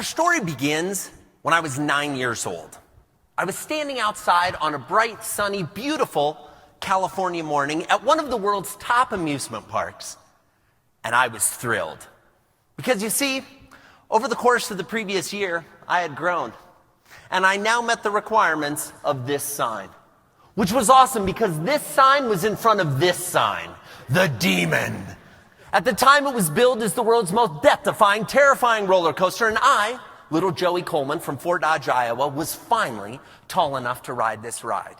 Our story begins when I was 9 years old. I was standing outside on a bright, sunny, beautiful California morning at one of the world's top amusement parks. And I was thrilled. Because you see, over the course of the previous year, I had grown. And I now met the requirements of this sign. Which was awesome because this sign was in front of this sign, the Demon. At the time, it was billed as the world's most death-defying, terrifying roller coaster, and I, little Joey Coleman from Fort Dodge, Iowa, was finally tall enough to ride this ride.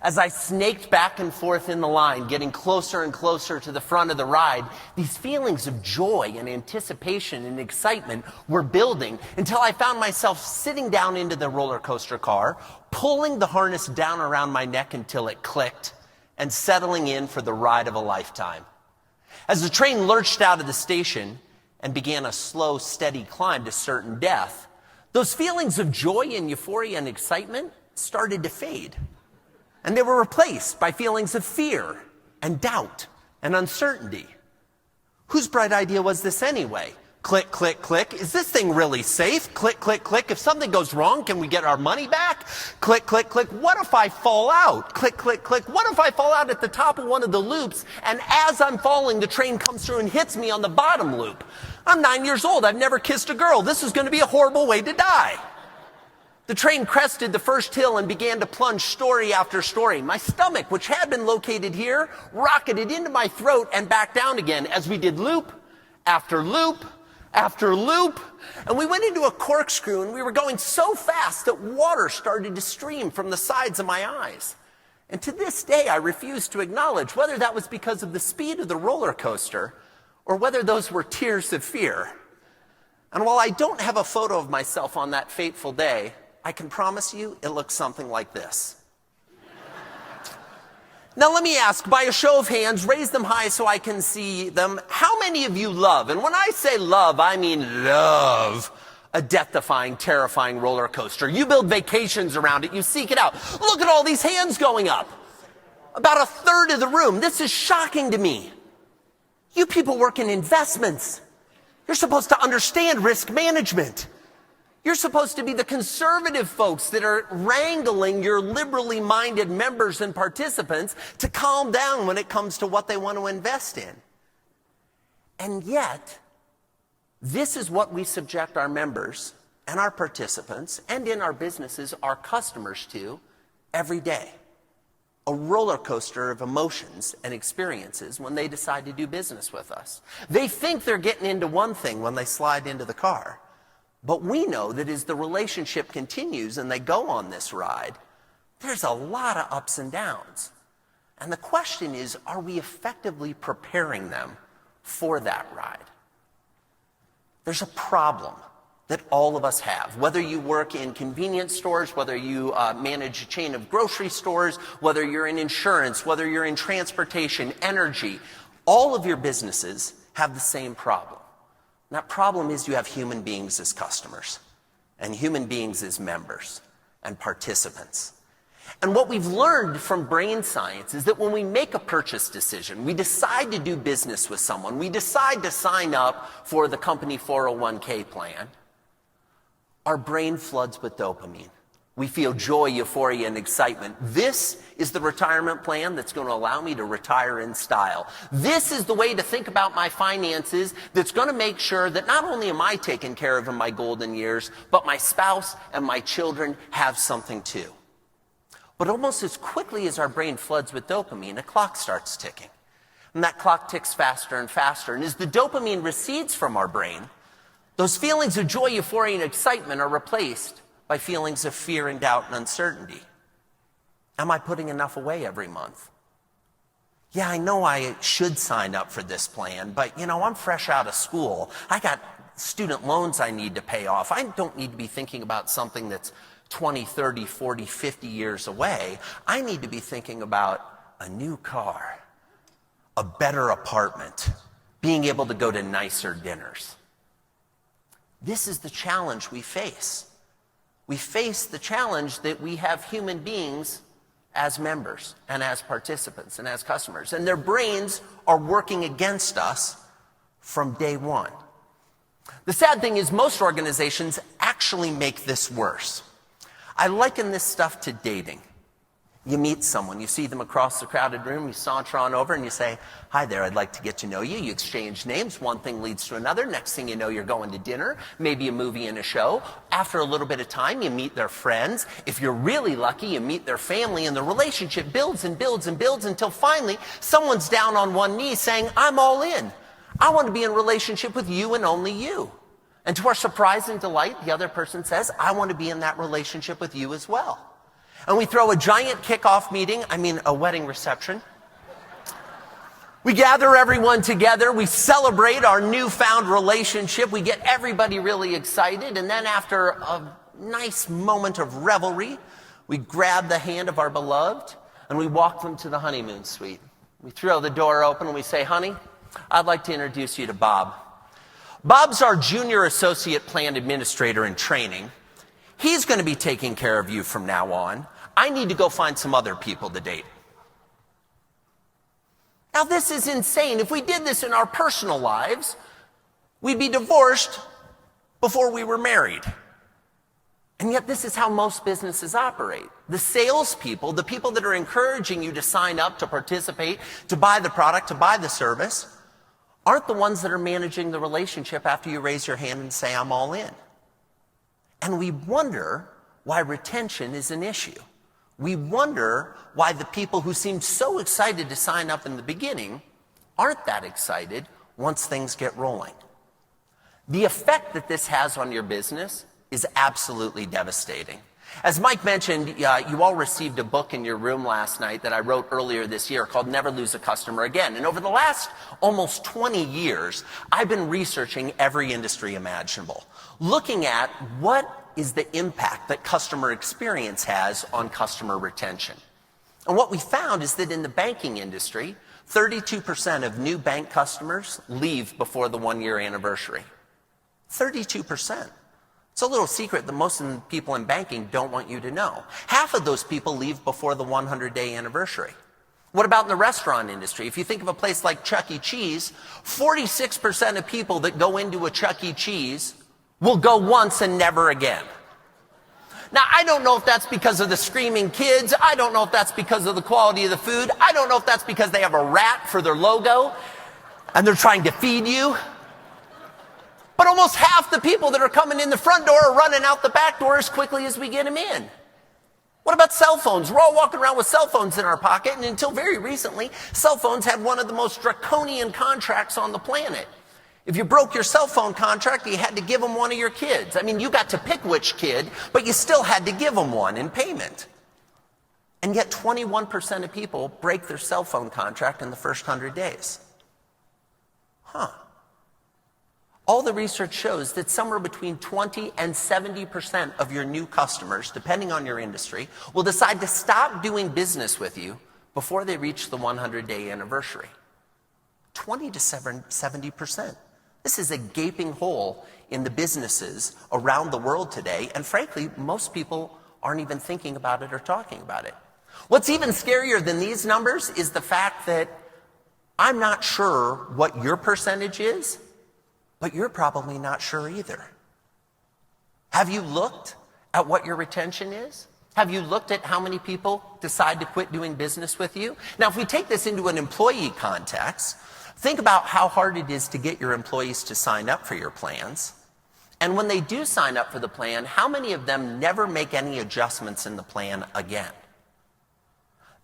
As I snaked back and forth in the line, getting closer and closer to the front of the ride, these feelings of joy and anticipation and excitement were building until I found myself sitting down into the roller coaster car, pulling the harness down around my neck until it clicked, and settling in for the ride of a lifetime. As the train lurched out of the station and began a slow, steady climb to certain death, those feelings of joy and euphoria and excitement started to fade. And they were replaced by feelings of fear and doubt and uncertainty. Whose bright idea was this anyway? Click, click, click. Is this thing really safe? Click, click, click. If something goes wrong, can we get our money back? Click, click, click. What if I fall out? Click, click, click. What if I fall out at the top of one of the loops, and as I'm falling, the train comes through and hits me on the bottom loop? I'm 9 years old. I've never kissed a girl. This is going to be a horrible way to die. The train crested the first hill and began to plunge story after story. My stomach, which had been located here, rocketed into my throat and back down again as we did loop after loop after loop. And we went into a corkscrew, and we were going so fast that water started to stream from the sides of my eyes. And to this day, I refuse to acknowledge whether that was because of the speed of the roller coaster or whether those were tears of fear. And while I don't have a photo of myself on that fateful day, I can promise you it looks something like this. Now let me ask, by a show of hands, raise them high so I can see them, how many of you love, and when I say love, I mean love, a death-defying, terrifying roller coaster? You build vacations around it, you seek it out. Look at all these hands going up. About a third of the room. This is shocking to me. You people work in investments. You're supposed to understand risk management. You're supposed to be the conservative folks that are wrangling your liberally minded members and participants to calm down when it comes to what they want to invest in. And yet, this is what we subject our members and our participants and in our businesses, our customers to every day. A roller coaster of emotions and experiences when they decide to do business with us. They think they're getting into one thing when they slide into the car. But we know that as the relationship continues and they go on this ride, there's a lot of ups and downs. And the question is, are we effectively preparing them for that ride? There's a problem that all of us have. Whether you work in convenience stores, whether you manage a chain of grocery stores, whether you're in insurance, whether you're in transportation, energy, all of your businesses have the same problem. And that problem is you have human beings as customers, and human beings as members and participants. And what we've learned from brain science is that when we make a purchase decision, we decide to do business with someone, we decide to sign up for the company 401k plan, our brain floods with dopamine. We feel joy, euphoria, and excitement. This is the retirement plan that's going to allow me to retire in style. This is the way to think about my finances that's going to make sure that not only am I taken care of in my golden years, but my spouse and my children have something too. But almost as quickly as our brain floods with dopamine, a clock starts ticking. And that clock ticks faster and faster. And as the dopamine recedes from our brain, those feelings of joy, euphoria, and excitement are replaced by feelings of fear and doubt and uncertainty. Am I putting enough away every month? Yeah, I know I should sign up for this plan, but I'm fresh out of school. I got student loans I need to pay off. I don't need to be thinking about something that's 20, 30, 40, 50 years away. I need to be thinking about a new car, a better apartment, being able to go to nicer dinners. This is the challenge we face. We face the challenge that we have human beings as members and as participants and as customers. And their brains are working against us from day one. The sad thing is most organizations actually make this worse. I liken this stuff to dating. You meet someone, you see them across the crowded room, you saunter on over and you say, "Hi there, I'd like to get to know you." You exchange names, one thing leads to another. Next thing you know, you're going to dinner, maybe a movie and a show. After a little bit of time, you meet their friends. If you're really lucky, you meet their family, and the relationship builds and builds and builds until finally someone's down on one knee saying, "I'm all in. I want to be in a relationship with you and only you." And to our surprise and delight, the other person says, "I want to be in that relationship with you as well." And we throw a giant kickoff meeting, a wedding reception. We gather everyone together, we celebrate our newfound relationship, we get everybody really excited, and then after a nice moment of revelry, we grab the hand of our beloved and we walk them to the honeymoon suite. We throw the door open and we say, "Honey, I'd like to introduce you to Bob. Bob's our junior associate plan administrator in training. He's going to be taking care of you from now on. I need to go find some other people to date." Now, this is insane. If we did this in our personal lives, we'd be divorced before we were married. And yet this is how most businesses operate. The salespeople, the people that are encouraging you to sign up, to participate, to buy the product, to buy the service, aren't the ones that are managing the relationship after you raise your hand and say, "I'm all in." And we wonder why retention is an issue. We wonder why the people who seemed so excited to sign up in the beginning aren't that excited once things get rolling. The effect that this has on your business is absolutely devastating. As Mike mentioned, you all received a book in your room last night that I wrote earlier this year called Never Lose a Customer Again. And over the last almost 20 years, I've been researching every industry imaginable, looking at what is the impact that customer experience has on customer retention. And what we found is that in the banking industry, 32% of new bank customers leave before the 1-year anniversary. 32%. It's a little secret that most of the people in banking don't want you to know. Half of those people leave before the 100-day anniversary. What about in the restaurant industry? If you think of a place like Chuck E. Cheese, 46% of people that go into a Chuck E. Cheese will go once and never again. Now, I don't know if that's because of the screaming kids. I don't know if that's because of the quality of the food. I don't know if that's because they have a rat for their logo and they're trying to feed you. But almost half the people that are coming in the front door are running out the back door as quickly as we get them in. What about cell phones? We're all walking around with cell phones in our pocket, and until very recently, cell phones had one of the most draconian contracts on the planet. If you broke your cell phone contract, you had to give them one of your kids. I mean, you got to pick which kid, but you still had to give them one in payment. And yet 21% of people break their cell phone contract in the first 100 days. All the research shows that somewhere between 20 and 70% of your new customers, depending on your industry, will decide to stop doing business with you before they reach the 100-day anniversary. 20 to 70%. This is a gaping hole in the businesses around the world today, and frankly, most people aren't even thinking about it or talking about it. What's even scarier than these numbers is the fact that I'm not sure what your percentage is, but you're probably not sure either. Have you looked at what your retention is? Have you looked at how many people decide to quit doing business with you? Now, if we take this into an employee context, think about how hard it is to get your employees to sign up for your plans. And when they do sign up for the plan, how many of them never make any adjustments in the plan again?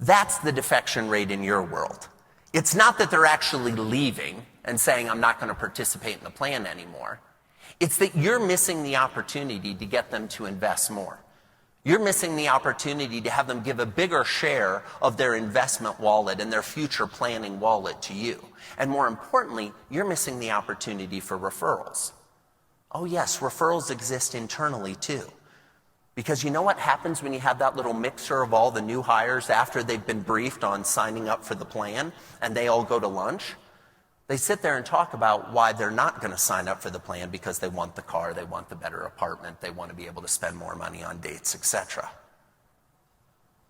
That's the defection rate in your world. It's not that they're actually leaving and saying, "I'm not going to participate in the plan anymore." It's that you're missing the opportunity to get them to invest more. You're missing the opportunity to have them give a bigger share of their investment wallet and their future planning wallet to you. And more importantly, you're missing the opportunity for referrals. Oh yes, referrals exist internally too. Because you know what happens when you have that little mixer of all the new hires after they've been briefed on signing up for the plan and they all go to lunch? They sit there and talk about why they're not going to sign up for the plan because they want the car, they want the better apartment, they want to be able to spend more money on dates, etc.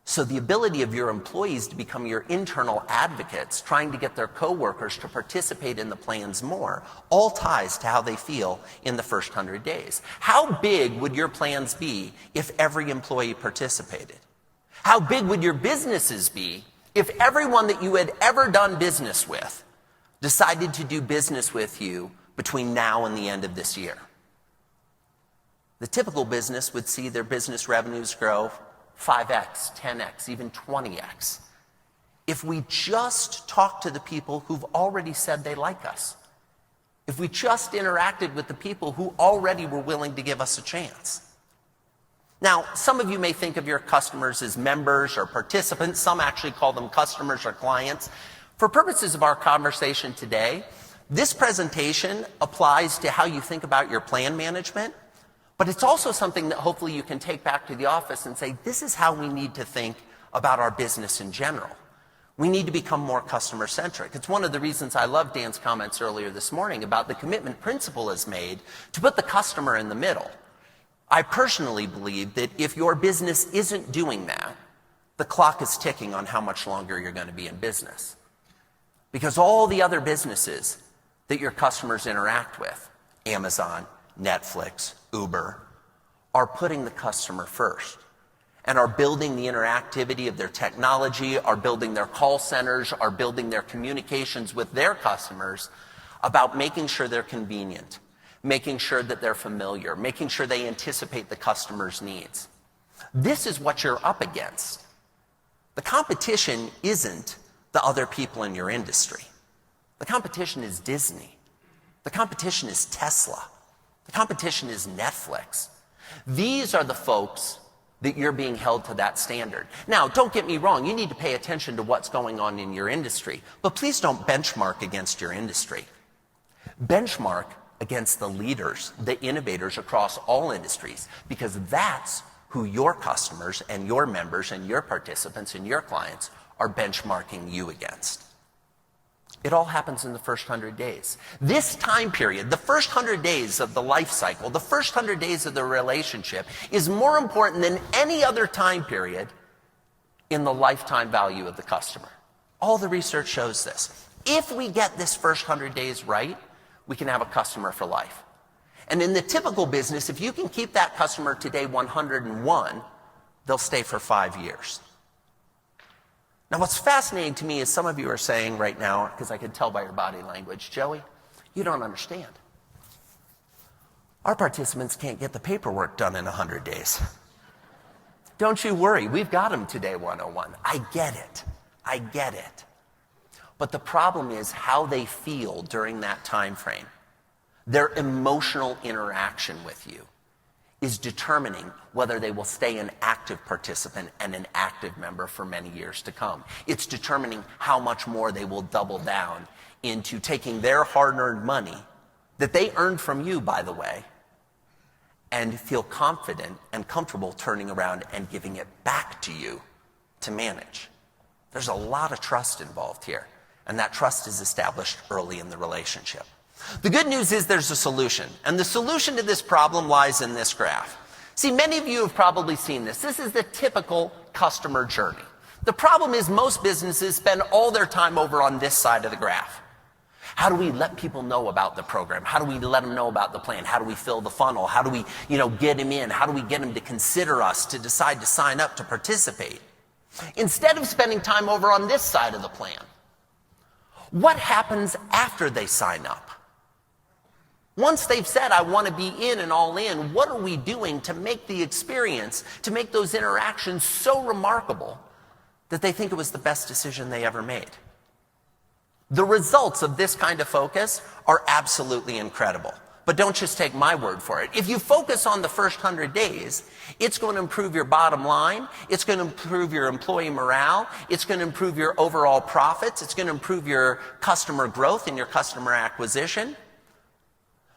So the ability of your employees to become your internal advocates, trying to get their coworkers to participate in the plans more, all ties to how they feel in the first 100 days. How big would your plans be if every employee participated? How big would your businesses be if everyone that you had ever done business with decided to do business with you between now and the end of this year? The typical business would see their business revenues grow 5x, 10x, even 20x. If we just talk to the people who've already said they like us, if we just interacted with the people who already were willing to give us a chance. Now, some of you may think of your customers as members or participants. Some actually call them customers or clients. For purposes of our conversation today, this presentation applies to how you think about your plan management. But it's also something that hopefully you can take back to the office and say, this is how we need to think about our business in general. We need to become more customer-centric. It's one of the reasons I love Dan's comments earlier this morning about the commitment principle is made to put the customer in the middle. I personally believe that if your business isn't doing that, the clock is ticking on how much longer you're going to be in business. Because all the other businesses that your customers interact with, Amazon, Netflix, Uber, are putting the customer first and are building the interactivity of their technology, are building their call centers, are building their communications with their customers about making sure they're convenient, making sure that they're familiar, making sure they anticipate the customer's needs. This is what you're up against. The competition isn't the other people in your industry. The competition is Disney. The competition is Tesla. The competition is Netflix. These are the folks that you're being held to that standard. Now, don't get me wrong, you need to pay attention to what's going on in your industry, but please don't benchmark against your industry. Benchmark against the leaders, the innovators across all industries, because that's who your customers and your members and your participants and your clients are benchmarking you against. It all happens in the first 100 days. This time period, the first 100 days of the life cycle, the first 100 days of the relationship is more important than any other time period in the lifetime value of the customer. All the research shows this. If we get this first 100 days right, we can have a customer for life. And in the typical business, if you can keep that customer to day 101, they'll stay for 5 years. Now, what's fascinating to me is some of you are saying right now, because I can tell by your body language, Joey, you don't understand. Our participants can't get the paperwork done in 100 days. Don't you worry, we've got them to day 101. I get it. I get it. But the problem is how they feel during that time frame. Their emotional interaction with you is determining whether they will stay an active participant and an active member for many years to come. It's determining how much more they will double down into taking their hard-earned money, that they earned from you, by the way, and feel confident and comfortable turning around and giving it back to you to manage. There's a lot of trust involved here, and that trust is established early in the relationship. The good news is there's a solution, and the solution to this problem lies in this graph. See, many of you have probably seen this. This is the typical customer journey. The problem is most businesses spend all their time over on this side of the graph. How do we let people know about the program? How do we let them know about the plan? How do we fill the funnel? How do we, get them in? How do we get them to consider us, to decide to sign up, to participate? Instead of spending time over on this side of the plan, what happens after they sign up? Once they've said, I want to be in and all in, what are we doing to make the experience, to make those interactions so remarkable that they think it was the best decision they ever made? The results of this kind of focus are absolutely incredible. But don't just take my word for it. If you focus on the first 100 days, it's going to improve your bottom line, it's going to improve your employee morale, it's going to improve your overall profits, it's going to improve your customer growth and your customer acquisition.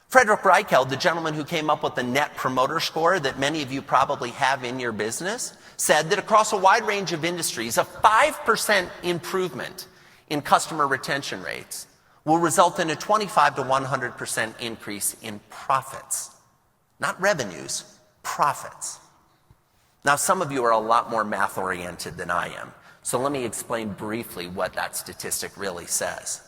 Frederick Reichheld, the gentleman who came up with the Net Promoter Score that many of you probably have in your business, said that across a wide range of industries, a 5% improvement in customer retention rates will result in a 25 to 100% increase in profits. Not revenues, profits. Now, some of you are a lot more math-oriented than I am, so let me explain briefly what that statistic really says.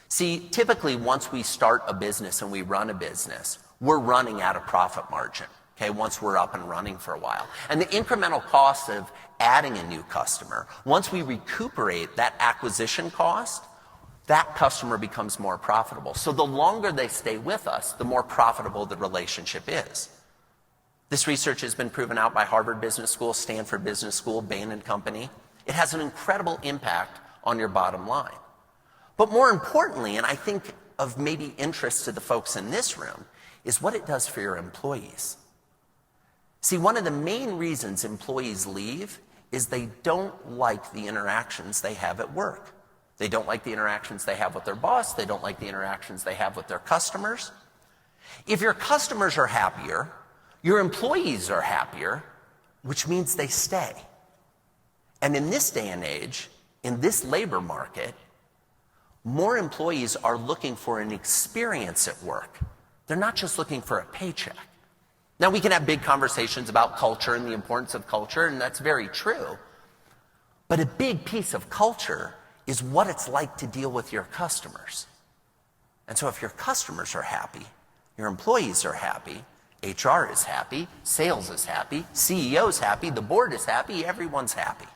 See, typically once we start a business and we run a business, we're running at a profit margin, okay, once we're up and running for a while. And the incremental cost of adding a new customer, once we recuperate that acquisition cost, that customer becomes more profitable. So the longer they stay with us, the more profitable the relationship is. This research has been proven out by Harvard Business School, Stanford Business School, Bain & Company. It has an incredible impact on your bottom line. But more importantly, and I think of maybe interest to the folks in this room, is what it does for your employees. See, one of the main reasons employees leave is they don't like the interactions they have at work. They don't like the interactions they have with their boss. They don't like the interactions they have with their customers. If your customers are happier, your employees are happier, which means they stay. And in this day and age, in this labor market, more employees are looking for an experience at work. They're not just looking for a paycheck. Now, we can have big conversations about culture and the importance of culture, and that's very true. But a big piece of culture is what it's like to deal with your customers. And so if your customers are happy, your employees are happy, HR is happy, sales is happy, CEO is happy, the board is happy, everyone's happy.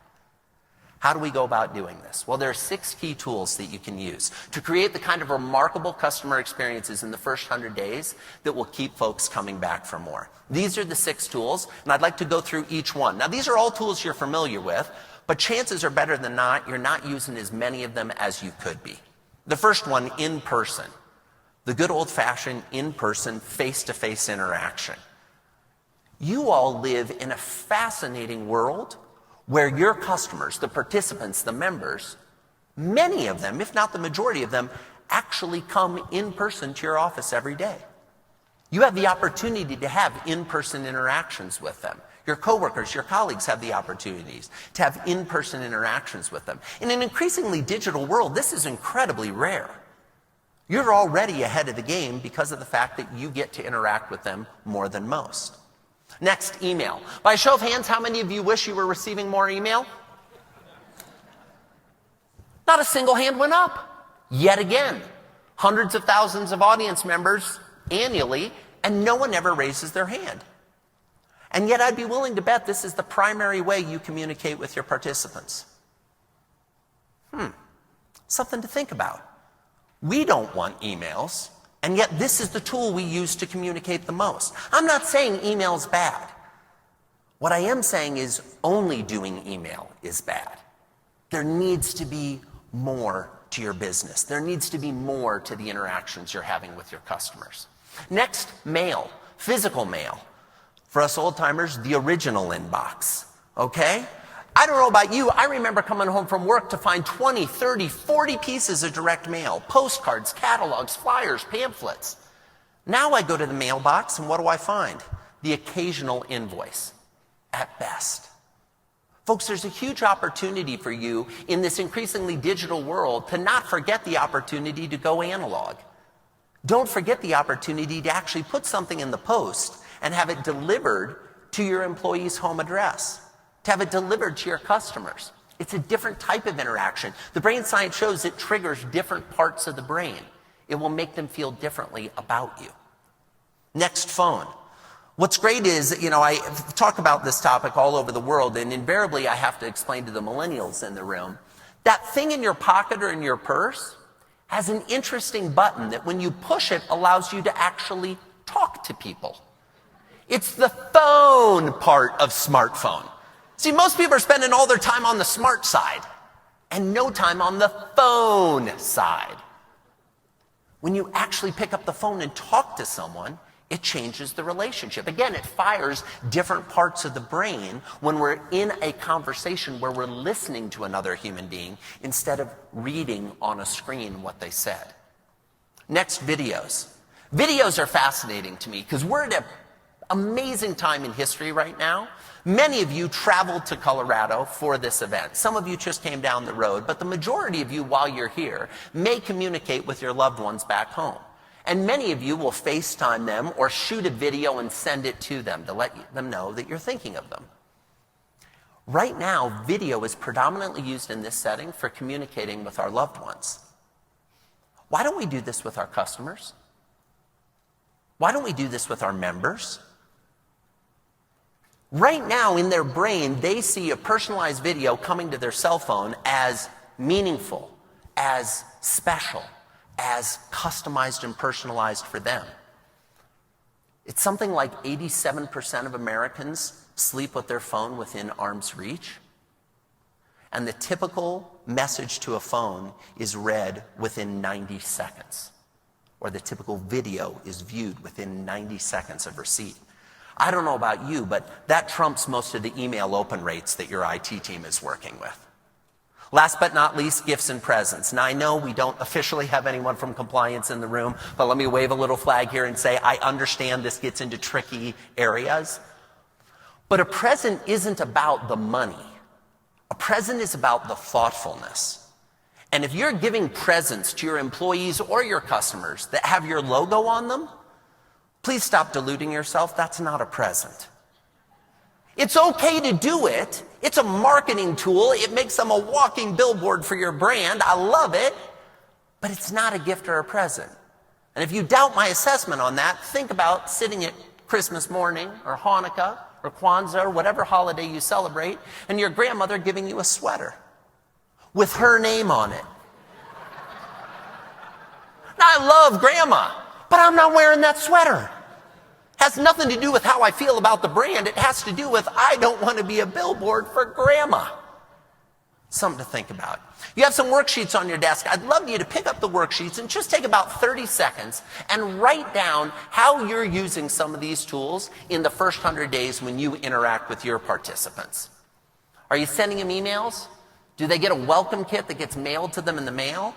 How do we go about doing this? Well, there are 6 key tools that you can use to create the kind of remarkable customer experiences in the first 100 days that will keep folks coming back for more. These are the 6 tools, and I'd like to go through each one. Now, these are all tools you're familiar with, but chances are better than not, you're not using as many of them as you could be. The first one, in person. The good old-fashioned in-person, face-to-face interaction. You all live in a fascinating world where your customers, the participants, the members, many of them, if not the majority of them, actually come in person to your office every day. You have the opportunity to have in-person interactions with them. Your coworkers, your colleagues have the opportunities to have in-person interactions with them. In an increasingly digital world, this is incredibly rare. You're already ahead of the game because of the fact that you get to interact with them more than most. Next, email. By a show of hands, how many of you wish you were receiving more email? Not a single hand went up. Yet again, hundreds of thousands of audience members annually, and no one ever raises their hand. And yet I'd be willing to bet this is the primary way you communicate with your participants. Something to think about. We don't want emails, and yet this is the tool we use to communicate the most. I'm not saying email's bad. What I am saying is only doing email is bad. There needs to be more to your business. There needs to be more to the interactions you're having with your customers. Next, mail, physical mail. For us old-timers, the original inbox, okay? I don't know about you, I remember coming home from work to find 20, 30, 40 pieces of direct mail, postcards, catalogs, flyers, pamphlets. Now I go to the mailbox and what do I find? The occasional invoice, at best. Folks, there's a huge opportunity for you in this increasingly digital world to not forget the opportunity to go analog. Don't forget the opportunity to actually put something in the post and have it delivered to your employee's home address, to have it delivered to your customers. It's a different type of interaction. The brain science shows it triggers different parts of the brain. It will make them feel differently about you. Next, phone. What's great is, I talk about this topic all over the world, and invariably I have to explain to the millennials in the room, that thing in your pocket or in your purse has an interesting button that when you push it allows you to actually talk to people. It's the phone part of smartphone. See, most people are spending all their time on the smart side and no time on the phone side. When you actually pick up the phone and talk to someone, it changes the relationship. Again, it fires different parts of the brain when we're in a conversation where we're listening to another human being instead of reading on a screen what they said. Next, videos. Videos are fascinating to me because we're at an amazing time in history right now. Many of you traveled to Colorado for this event. Some of you just came down the road, but the majority of you, while you're here, may communicate with your loved ones back home. And many of you will FaceTime them or shoot a video and send it to them to let them know that you're thinking of them. Right now, video is predominantly used in this setting for communicating with our loved ones. Why don't we do this with our customers? Why don't we do this with our members? Right now, in their brain, they see a personalized video coming to their cell phone as meaningful, as special, as customized and personalized for them. It's something like 87% of Americans sleep with their phone within arm's reach. And the typical message to a phone is read within 90 seconds. Or the typical video is viewed within 90 seconds of receipt. I don't know about you, but that trumps most of the email open rates that your IT team is working with. Last but not least, gifts and presents. Now, I know we don't officially have anyone from compliance in the room, but let me wave a little flag here and say I understand this gets into tricky areas. But a present isn't about the money. A present is about the thoughtfulness. And if you're giving presents to your employees or your customers that have your logo on them, please stop deluding yourself. That's not a present. It's okay to do it. It's a marketing tool. It makes them a walking billboard for your brand. I love it. But it's not a gift or a present. And if you doubt my assessment on that, think about sitting at Christmas morning or Hanukkah or Kwanzaa or whatever holiday you celebrate and your grandmother giving you a sweater with her name on it. Now, I love Grandma, but I'm not wearing that sweater. Has nothing to do with how I feel about the brand. It has to do with I don't want to be a billboard for Grandma. Something to think about. You have some worksheets on your desk. I'd love you to pick up the worksheets and just take about 30 seconds and write down how you're using some of these tools in the first 100 days when you interact with your participants. Are you sending them emails? Do they get a welcome kit that gets mailed to them in the mail?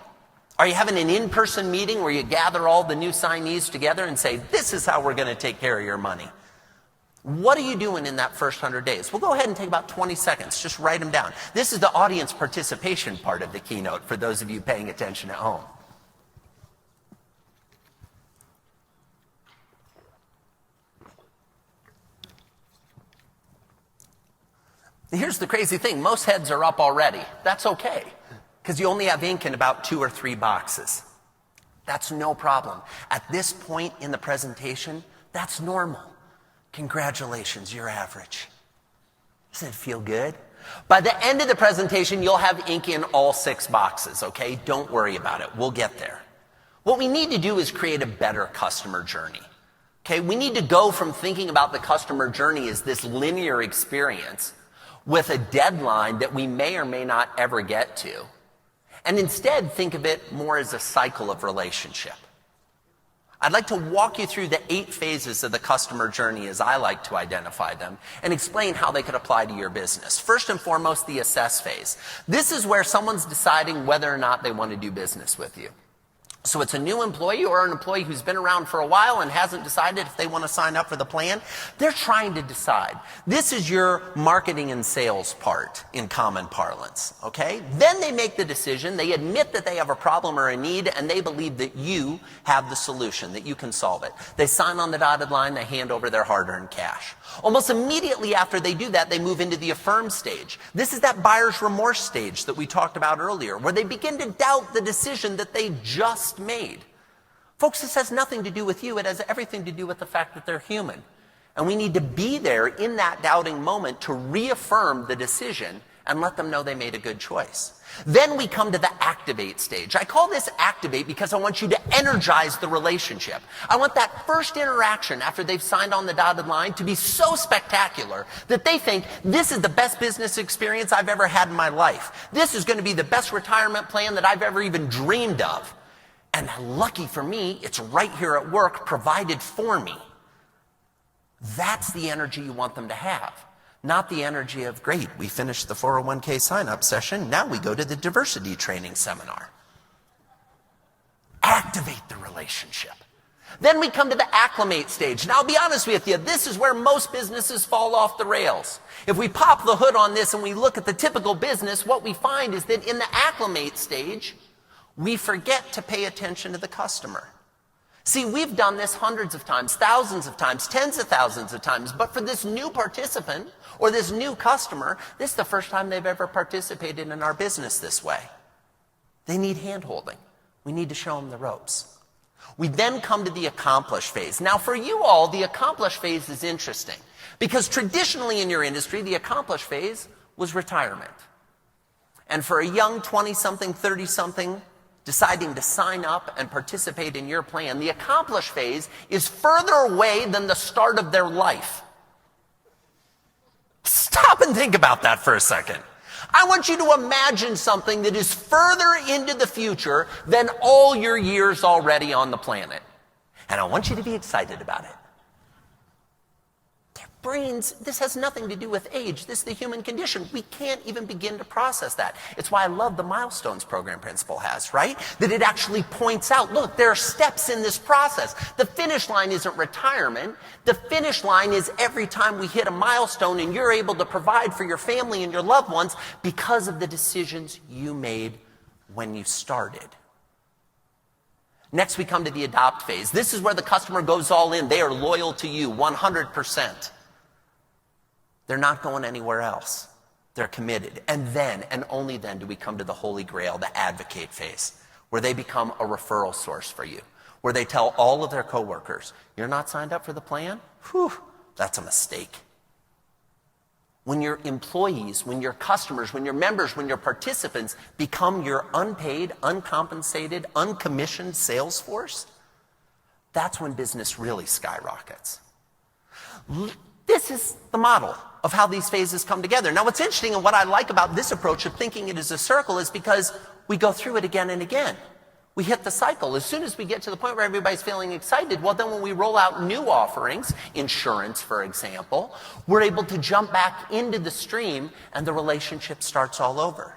Are you having an in-person meeting where you gather all the new signees together and say, this is how we're going to take care of your money? What are you doing in that first 100 days? We'll go ahead and take about 20 seconds. Just write them down. This is the audience participation part of the keynote for those of you paying attention at home. Here's the crazy thing. Most heads are up already. That's okay, because you only have ink in about 2 or 3 boxes. That's no problem. At this point in the presentation, that's normal. Congratulations, you're average. Doesn't it feel good? By the end of the presentation, you'll have ink in all 6 boxes, okay? Don't worry about it. We'll get there. What we need to do is create a better customer journey. Okay? We need to go from thinking about the customer journey as this linear experience with a deadline that we may or may not ever get to, and instead think of it more as a cycle of relationship. I'd like to walk you through the 8 phases of the customer journey as I like to identify them and explain how they could apply to your business. First and foremost, the assess phase. This is where someone's deciding whether or not they want to do business with you. So it's a new employee or an employee who's been around for a while and hasn't decided if they want to sign up for the plan. They're trying to decide. This is your marketing and sales part in common parlance, okay? Then they make the decision, they admit that they have a problem or a need, and they believe that you have the solution, that you can solve it. They sign on the dotted line, they hand over their hard-earned cash. Almost immediately after they do that, they move into the affirm stage. This is that buyer's remorse stage that we talked about earlier, where they begin to doubt the decision that they just made. Folks, this has nothing to do with you. It has everything to do with the fact that they're human. And we need to be there in that doubting moment to reaffirm the decision and let them know they made a good choice. Then we come to the activate stage. I call this activate because I want you to energize the relationship. I want that first interaction after they've signed on the dotted line to be so spectacular that they think this is the best business experience I've ever had in my life. This is going to be the best retirement plan that I've ever even dreamed of. And lucky for me, it's right here at work, provided for me. That's the energy you want them to have. Not the energy of, great, we finished the 401k sign-up session, now we go to the diversity training seminar. Activate the relationship. Then we come to the acclimate stage. Now, I'll be honest with you, this is where most businesses fall off the rails. If we pop the hood on this and we look at the typical business, what we find is that in the acclimate stage, we forget to pay attention to the customer. See, we've done this hundreds of times, thousands of times, tens of thousands of times, but for this new participant or this new customer, this is the first time they've ever participated in our business this way. They need hand-holding. We need to show them the ropes. We then come to the accomplish phase. Now, for you all, the accomplish phase is interesting because traditionally in your industry, the accomplish phase was retirement. And for a young 20-something, 30-something deciding to sign up and participate in your plan, the accomplish phase is further away than the start of their life. Stop and think about that for a second. I want you to imagine something that is further into the future than all your years already on the planet. And I want you to be excited about it. Their brains, this has nothing to do with age. This is the human condition. We can't even begin to process that. It's why I love the milestones program Principal has, right? That it actually points out, look, there are steps in this process. The finish line isn't retirement. The finish line is every time we hit a milestone and you're able to provide for your family and your loved ones because of the decisions you made when you started. Next, we come to the adopt phase. This is where the customer goes all in. They are loyal to you 100%. They're not going anywhere else. They're committed. And then, and only then, do we come to the holy grail, the advocate phase, where they become a referral source for you, where they tell all of their coworkers, you're not signed up for the plan? Whew, that's a mistake. When your employees, when your customers, when your members, when your participants become your unpaid, uncompensated, uncommissioned sales force, that's when business really skyrockets. This is the model of how these phases come together. Now, what's interesting and what I like about this approach of thinking it as a circle is because we go through it again and again. We hit the cycle. As soon as we get to the point where everybody's feeling excited, well, then when we roll out new offerings, insurance, for example, we're able to jump back into the stream and the relationship starts all over.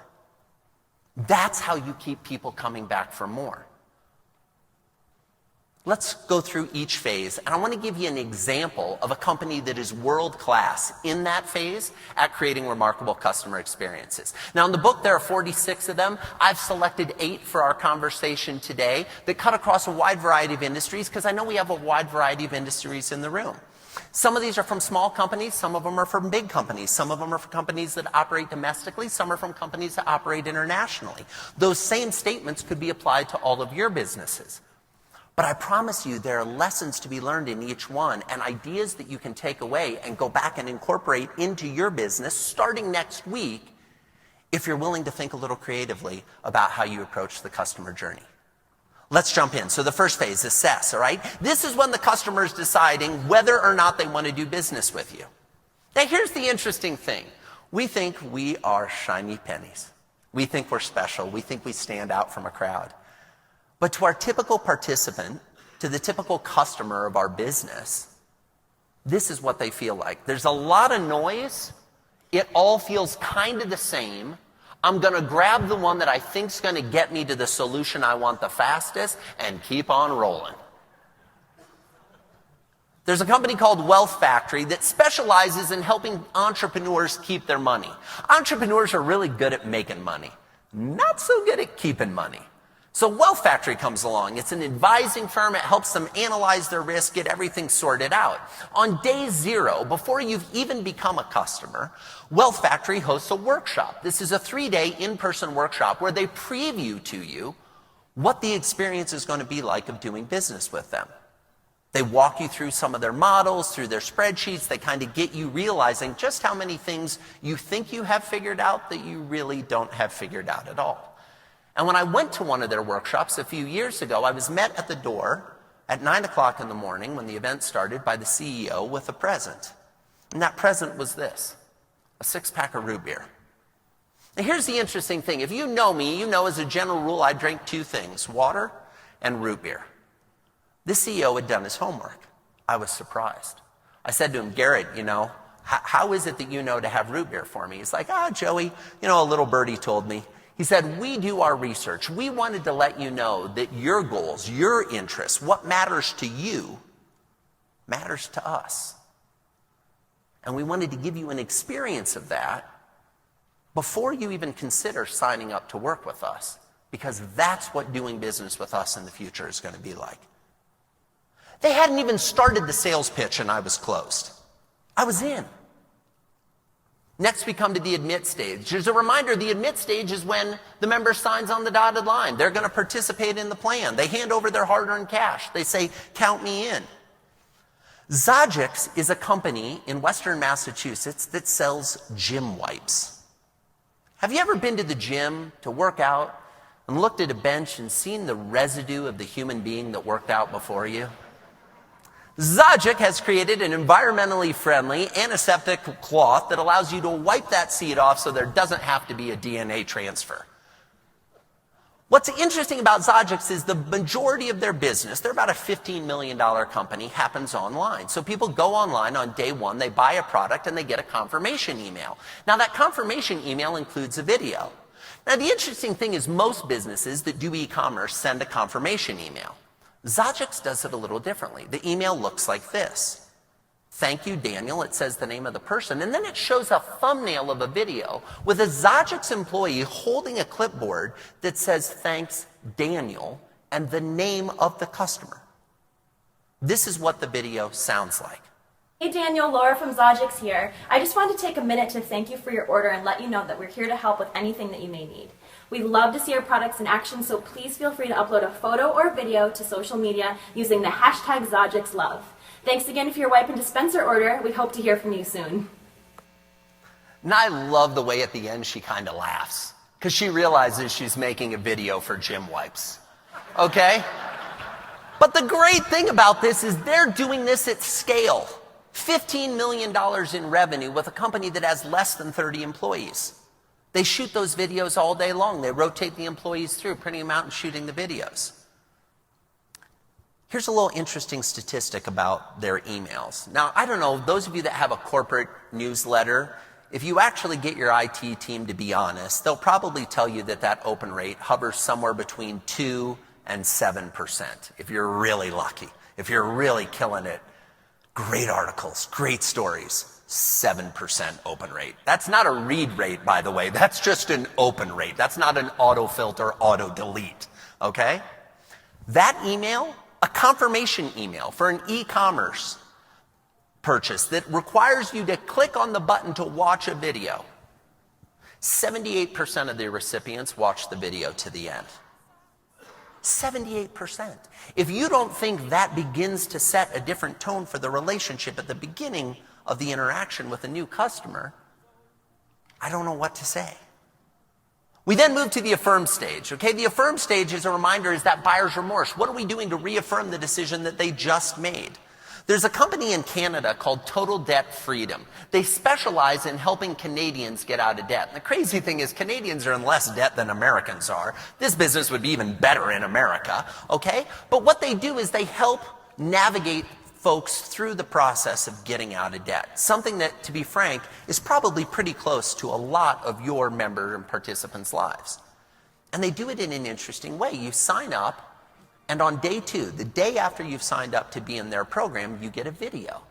That's how you keep people coming back for more. Let's go through each phase, and I want to give you an example of a company that is world-class in that phase at creating remarkable customer experiences. Now, in the book, there are 46 of them. I've selected 8 for our conversation today that cut across a wide variety of industries, because I know we have a wide variety of industries in the room. Some of these are from small companies, some of them are from big companies, some of them are from companies that operate domestically, some are from companies that operate internationally. Those same statements could be applied to all of your businesses. But I promise you there are lessons to be learned in each one and ideas that you can take away and go back and incorporate into your business starting next week if you're willing to think a little creatively about how you approach the customer journey. Let's jump in. So the first phase, assess, all right? This is when the customer is deciding whether or not they want to do business with you. Now here's the interesting thing. We think we are shiny pennies. We think we're special. We think we stand out from a crowd. But to our typical participant, to the typical customer of our business, this is what they feel like. There's a lot of noise. It all feels kind of the same. I'm going to grab the one that I think's going to get me to the solution I want the fastest and keep on rolling. There's a company called Wealth Factory that specializes in helping entrepreneurs keep their money. Entrepreneurs are really good at making money, not so good at keeping money. So Wealth Factory comes along. It's an advising firm. It helps them analyze their risk, get everything sorted out. On day 0, before you've even become a customer, Wealth Factory hosts a workshop. This is a 3-day in-person workshop where they preview to you what the experience is going to be like of doing business with them. They walk you through some of their models, through their spreadsheets. They kind of get you realizing just how many things you think you have figured out that you really don't have figured out at all. And when I went to one of their workshops a few years ago, I was met at the door at 9 o'clock in the morning when the event started by the CEO with a present. And that present was this, a 6-pack of root beer. Now here's the interesting thing. If you know me, you know as a general rule I drink 2 things, water and root beer. This CEO had done his homework. I was surprised. I said to him, Garrett, how is it that you know to have root beer for me? He's like, Joey, a little birdie told me. He said, we do our research. We wanted to let you know that your goals, your interests, what matters to you, matters to us. And we wanted to give you an experience of that before you even consider signing up to work with us, because that's what doing business with us in the future is going to be like. They hadn't even started the sales pitch and I was closed. I was in. Next, we come to the admit stage. As a reminder, the admit stage is when the member signs on the dotted line. They're going to participate in the plan. They hand over their hard-earned cash. They say, count me in. Zogix is a company in Western Massachusetts that sells gym wipes. Have you ever been to the gym to work out and looked at a bench and seen the residue of the human being that worked out before you? Zogix has created an environmentally friendly antiseptic cloth that allows you to wipe that seat off so there doesn't have to be a DNA transfer. What's interesting about Zogix is the majority of their business, they're about a $15 million company, happens online. So people go online on day one, they buy a product, and they get a confirmation email. Now that confirmation email includes a video. Now the interesting thing is most businesses that do e-commerce send a confirmation email. Zogix does it a little differently. The email looks like this. Thank you, Daniel. It says the name of the person. And then it shows a thumbnail of a video with a Zogix employee holding a clipboard that says, thanks, Daniel, and the name of the customer. This is what the video sounds like. Hey Daniel, Laura from Zogix here. I just wanted to take a minute to thank you for your order and let you know that we're here to help with anything that you may need. We love to see our products in action, so please feel free to upload a photo or video to social media using the hashtag ZogixLove. Thanks again for your wipe and dispenser order. We hope to hear from you soon. And I love the way at the end she kind of laughs because she realizes she's making a video for gym wipes. Okay? But the great thing about this is they're doing this at scale. $15 million in revenue with a company that has less than 30 employees. They shoot those videos all day long. They rotate the employees through, printing them out and shooting the videos. Here's a little interesting statistic about their emails. Now, I don't know, those of you that have a corporate newsletter, if you actually get your IT team to be honest, they'll probably tell you that that open rate hovers somewhere between 2 and 7%, if you're really lucky, if you're really killing it. Great articles, great stories. 7% open rate. That's not a read rate, by the way. That's just an open rate. That's not an auto-filter, auto-delete, okay? That email, a confirmation email for an e-commerce purchase that requires you to click on the button to watch a video. 78% of the recipients watch the video to the end. 78%. If you don't think that begins to set a different tone for the relationship at the beginning of the interaction with a new customer, I don't know what to say. We then move to the affirm stage. Okay, the affirm stage, as a reminder, is that buyer's remorse. What are we doing to reaffirm the decision that they just made? There's a company in Canada called Total Debt Freedom. They specialize in helping Canadians get out of debt. And the crazy thing is Canadians are in less debt than Americans are. This business would be even better in America, okay? But what they do is they help navigate folks through the process of getting out of debt. Something that, to be frank, is probably pretty close to a lot of your member and participants' lives. And they do it in an interesting way. You sign up, and on day 2, the day after you've signed up to be in their program, you get a video.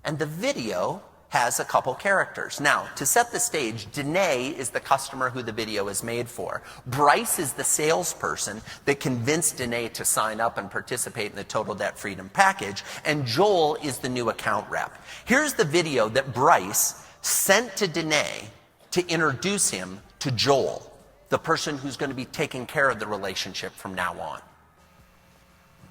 And the video has a couple characters. Now, to set the stage, Danae is the customer who the video is made for. Bryce is the salesperson that convinced Danae to sign up and participate in the Total Debt Freedom package. And Joel is the new account rep. Here's the video that Bryce sent to Danae to introduce him to Joel, the person who's going to be taking care of the relationship from now on.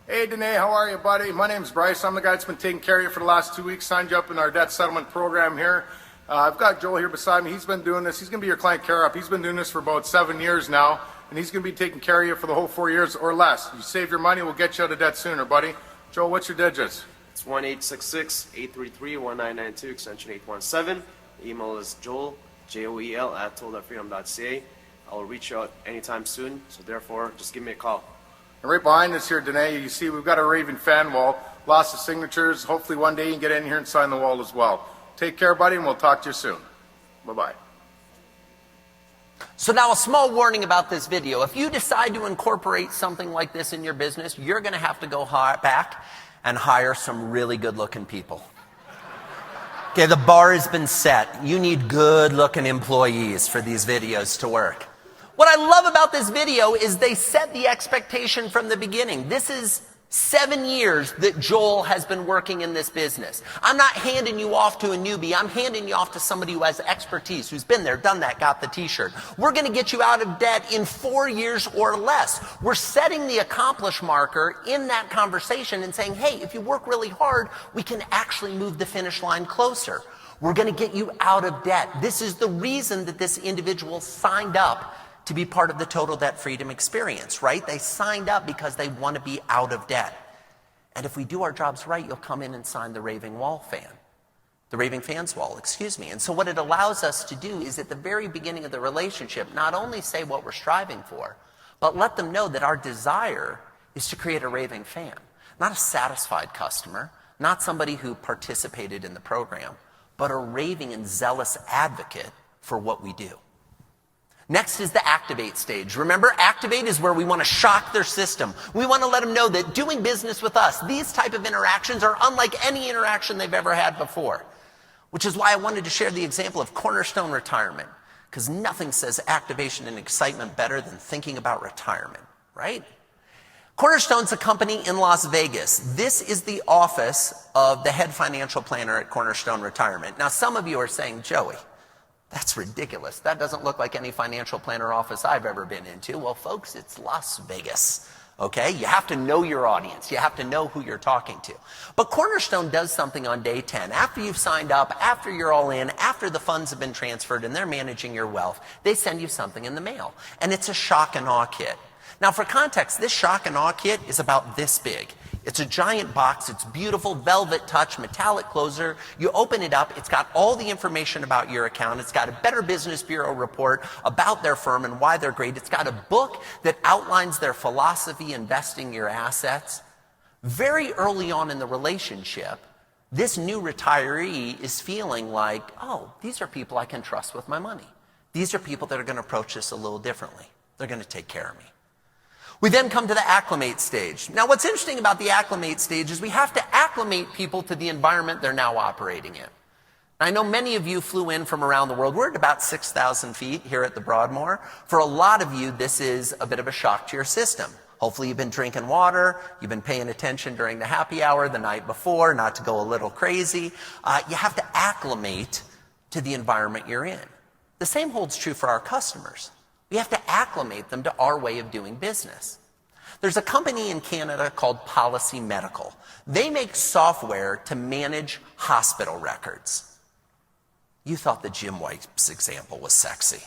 Hey Danae, how are you, buddy? My name's Bryce. I'm the guy that's been taking care of you for the last 2 weeks. Signed you up in our debt settlement program here. I've got Joel here beside me. He's been doing this. He's going to be your client care rep. He's been doing this for about 7 years now, and he's going to be taking care of you for the whole 4 years or less. You save your money, we'll get you out of debt sooner, buddy. Joel, what's your digits? It's 1-866-833-1992, extension 817. The email is joel, Joel, @total.freedom.ca. I will reach out anytime soon, so therefore, just give me a call. And right behind us here, Danae, you see we've got a raving fan wall. Lots of signatures. Hopefully one day you can get in here and sign the wall as well. Take care, buddy, and we'll talk to you soon. Bye-bye. So now a small warning about this video. If you decide to incorporate something like this in your business, you're going to have to go back and hire some really good-looking people. Okay, the bar has been set. You need good-looking employees for these videos to work. What I love about this video is they set the expectation from the beginning. This is 7 years that Joel has been working in this business. I'm not handing you off to a newbie. I'm handing you off to somebody who has expertise, who's been there, done that, got the t-shirt. We're going to get you out of debt in 4 years or less. We're setting the accomplish marker in that conversation and saying, hey, if you work really hard, we can actually move the finish line closer. We're going to get you out of debt. This is the reason that this individual signed up to be part of the Total Debt Freedom experience, right? They signed up because they want to be out of debt. And if we do our jobs right, you'll come in and sign the Raving Fans Wall, excuse me. And so what it allows us to do is at the very beginning of the relationship, not only say what we're striving for, but let them know that our desire is to create a raving fan, not a satisfied customer, not somebody who participated in the program, but a raving and zealous advocate for what we do. Next is the activate stage. Remember, activate is where we want to shock their system. We want to let them know that doing business with us, these type of interactions are unlike any interaction they've ever had before. Which is why I wanted to share the example of Cornerstone Retirement, because nothing says activation and excitement better than thinking about retirement, right? Cornerstone's a company in Las Vegas. This is the office of the head financial planner at Cornerstone Retirement. Now, some of you are saying, Joey, that's ridiculous. That doesn't look like any financial planner office I've ever been into. Well, folks, it's Las Vegas, okay? You have to know your audience. You have to know who you're talking to. But Cornerstone does something on day 10. After you've signed up, after you're all in, after the funds have been transferred and they're managing your wealth, they send you something in the mail. And it's a shock and awe kit. Now, for context, this shock and awe kit is about this big. It's a giant box. It's beautiful, velvet touch, metallic closer. You open it up. It's got all the information about your account. It's got a Better Business Bureau report about their firm and why they're great. It's got a book that outlines their philosophy investing your assets. Very early on in the relationship, this new retiree is feeling like, oh, these are people I can trust with my money. These are people that are going to approach this a little differently. They're going to take care of me. We then come to the acclimate stage. Now, what's interesting about the acclimate stage is we have to acclimate people to the environment they're now operating in. I know many of you flew in from around the world. We're at about 6,000 feet here at the Broadmoor. For a lot of you, this is a bit of a shock to your system. Hopefully you've been drinking water, you've been paying attention during the happy hour the night before, not to go a little crazy. You have to acclimate to the environment you're in. The same holds true for our customers. We have to acclimate them to our way of doing business. There's a company in Canada called Policy Medical. They make software to manage hospital records. You thought the gym wipes example was sexy.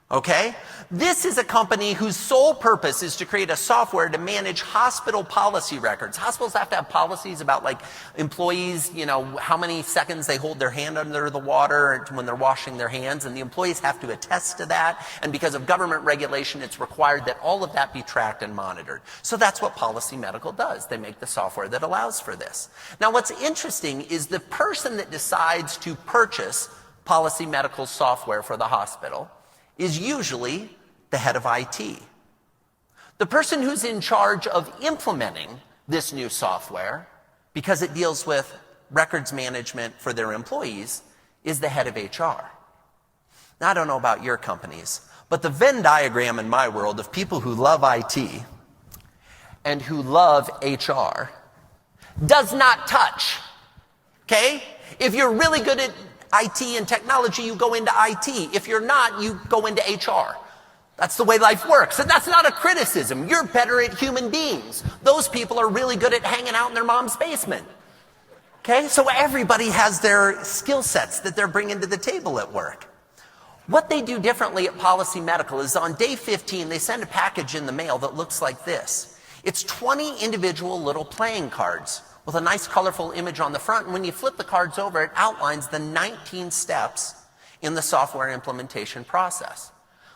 Okay? This is a company whose sole purpose is to create a software to manage hospital policy records. Hospitals have to have policies about like employees, how many seconds they hold their hand under the water when they're washing their hands, and the employees have to attest to that. And because of government regulation, it's required that all of that be tracked and monitored. So that's what Policy Medical does. They make the software that allows for this. Now, what's interesting is the person that decides to purchase Policy Medical software for the hospital is usually the head of IT. The person who's in charge of implementing this new software, because it deals with records management for their employees, is the head of HR. Now, I don't know about your companies, but the Venn diagram in my world of people who love IT and who love HR does not touch, okay? If you're really good at IT and technology, you go into IT. If you're not, you go into HR. That's the way life works. And that's not a criticism. You're better at human beings. Those people are really good at hanging out in their mom's basement. Okay? So everybody has their skill sets that they're bringing to the table at work. What they do differently at Policy Medical is on day 15, they send a package in the mail that looks like this. It's 20 individual little playing cards with a nice colorful image on the front. And when you flip the cards over, it outlines the 19 steps in the software implementation process,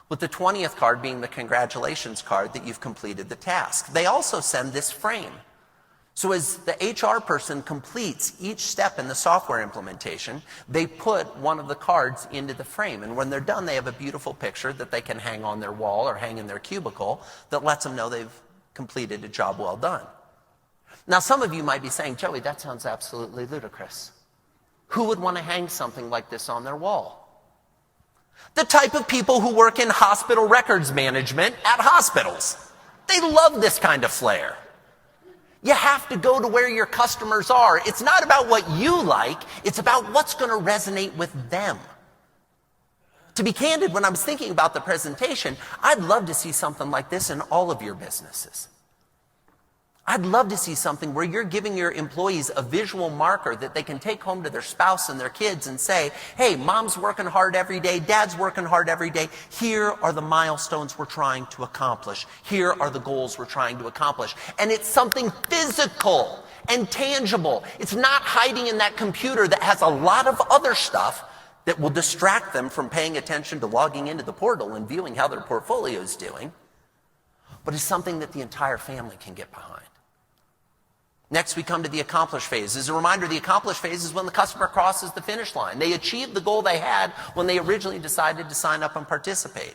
with the 20th card being the congratulations card that you've completed the task. They also send this frame. So as the HR person completes each step in the software implementation, they put one of the cards into the frame. And when they're done, they have a beautiful picture that they can hang on their wall or hang in their cubicle that lets them know they've completed a job well done. Now, some of you might be saying, Joey, that sounds absolutely ludicrous. Who would want to hang something like this on their wall? The type of people who work in hospital records management at hospitals. They love this kind of flair. You have to go to where your customers are. It's not about what you like, it's about what's going to resonate with them. To be candid, when I was thinking about the presentation, I'd love to see something like this in all of your businesses. I'd love to see something where you're giving your employees a visual marker that they can take home to their spouse and their kids and say, hey, mom's working hard every day, dad's working hard every day. Here are the milestones we're trying to accomplish. Here are the goals we're trying to accomplish. And it's something physical and tangible. It's not hiding in that computer that has a lot of other stuff that will distract them from paying attention to logging into the portal and viewing how their portfolio is doing. But it's something that the entire family can get behind. Next, we come to the accomplish phase. As a reminder, the accomplish phase is when the customer crosses the finish line. They achieved the goal they had when they originally decided to sign up and participate.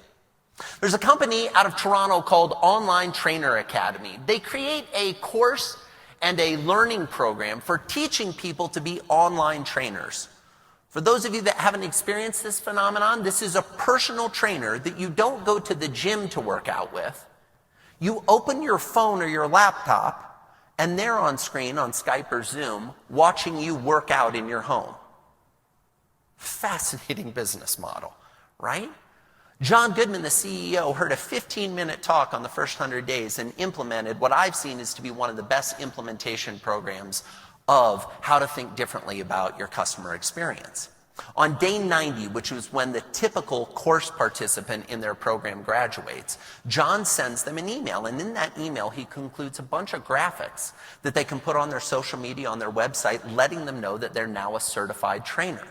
There's a company out of Toronto called Online Trainer Academy. They create a course and a learning program for teaching people to be online trainers. For those of you that haven't experienced this phenomenon, this is a personal trainer that you don't go to the gym to work out with. You open your phone or your laptop, and they're on screen on Skype or Zoom watching you work out in your home. Fascinating business model, right? John Goodman, the CEO, heard a 15-minute talk on the first 100 days and implemented what I've seen is to be one of the best implementation programs of how to think differently about your customer experience. On day 90, which was when the typical course participant in their program graduates, John sends them an email, and in that email he concludes a bunch of graphics that they can put on their social media, on their website, letting them know that they're now a certified trainer.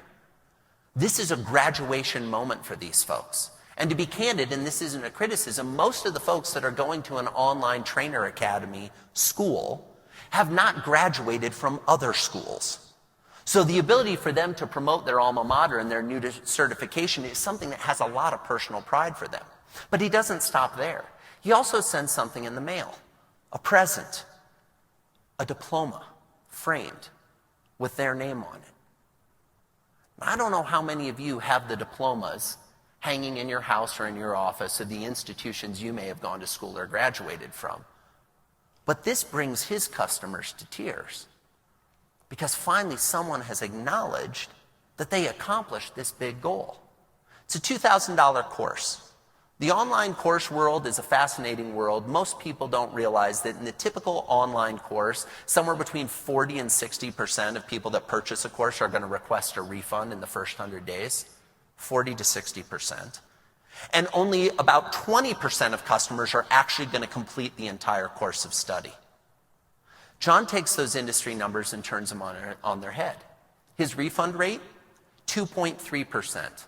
This is a graduation moment for these folks. And to be candid, and this isn't a criticism, most of the folks that are going to an online trainer academy school have not graduated from other schools. So the ability for them to promote their alma mater and their new certification is something that has a lot of personal pride for them. But he doesn't stop there. He also sends something in the mail, a present, a diploma framed with their name on it. I don't know how many of you have the diplomas hanging in your house or in your office of the institutions you may have gone to school or graduated from. But this brings his customers to tears. Because finally someone has acknowledged that they accomplished this big goal. It's a $2,000 course. The online course world is a fascinating world. Most people don't realize that in the typical online course, somewhere between 40 and 60% of people that purchase a course are going to request a refund in the first 100 days. 40 to 60%. And only about 20% of customers are actually going to complete the entire course of study. John takes those industry numbers and turns them on their head. His refund rate, 2.3%.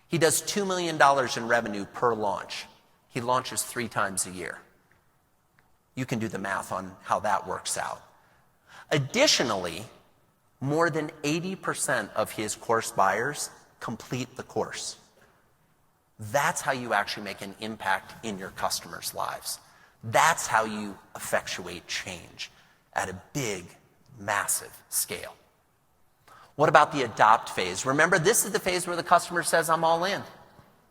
He does $2 million in revenue per launch. He launches 3 times a year. You can do the math on how that works out. Additionally, more than 80% of his course buyers complete the course. That's how you actually make an impact in your customers' lives. That's how you effectuate change at a big, massive scale. What about the adopt phase? Remember, this is the phase where the customer says, I'm all in.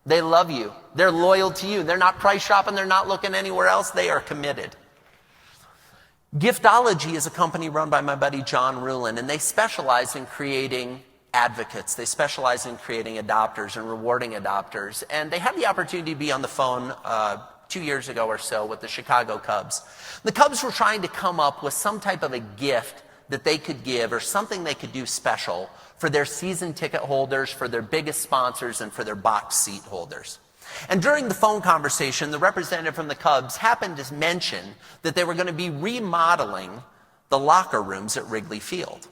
They love you. They're loyal to you. They're not price shopping. They're not looking anywhere else. They are committed. Giftology is a company run by my buddy John Rulin, and they specialize in creating advocates. They specialize in creating adopters and rewarding adopters. And they had the opportunity to be on the phone 2 years ago or so with the Chicago Cubs. The Cubs were trying to come up with some type of a gift that they could give or something they could do special for their season ticket holders, for their biggest sponsors, and for their box seat holders. And during the phone conversation, the representative from the Cubs happened to mention that they were going to be remodeling the locker rooms at Wrigley Field.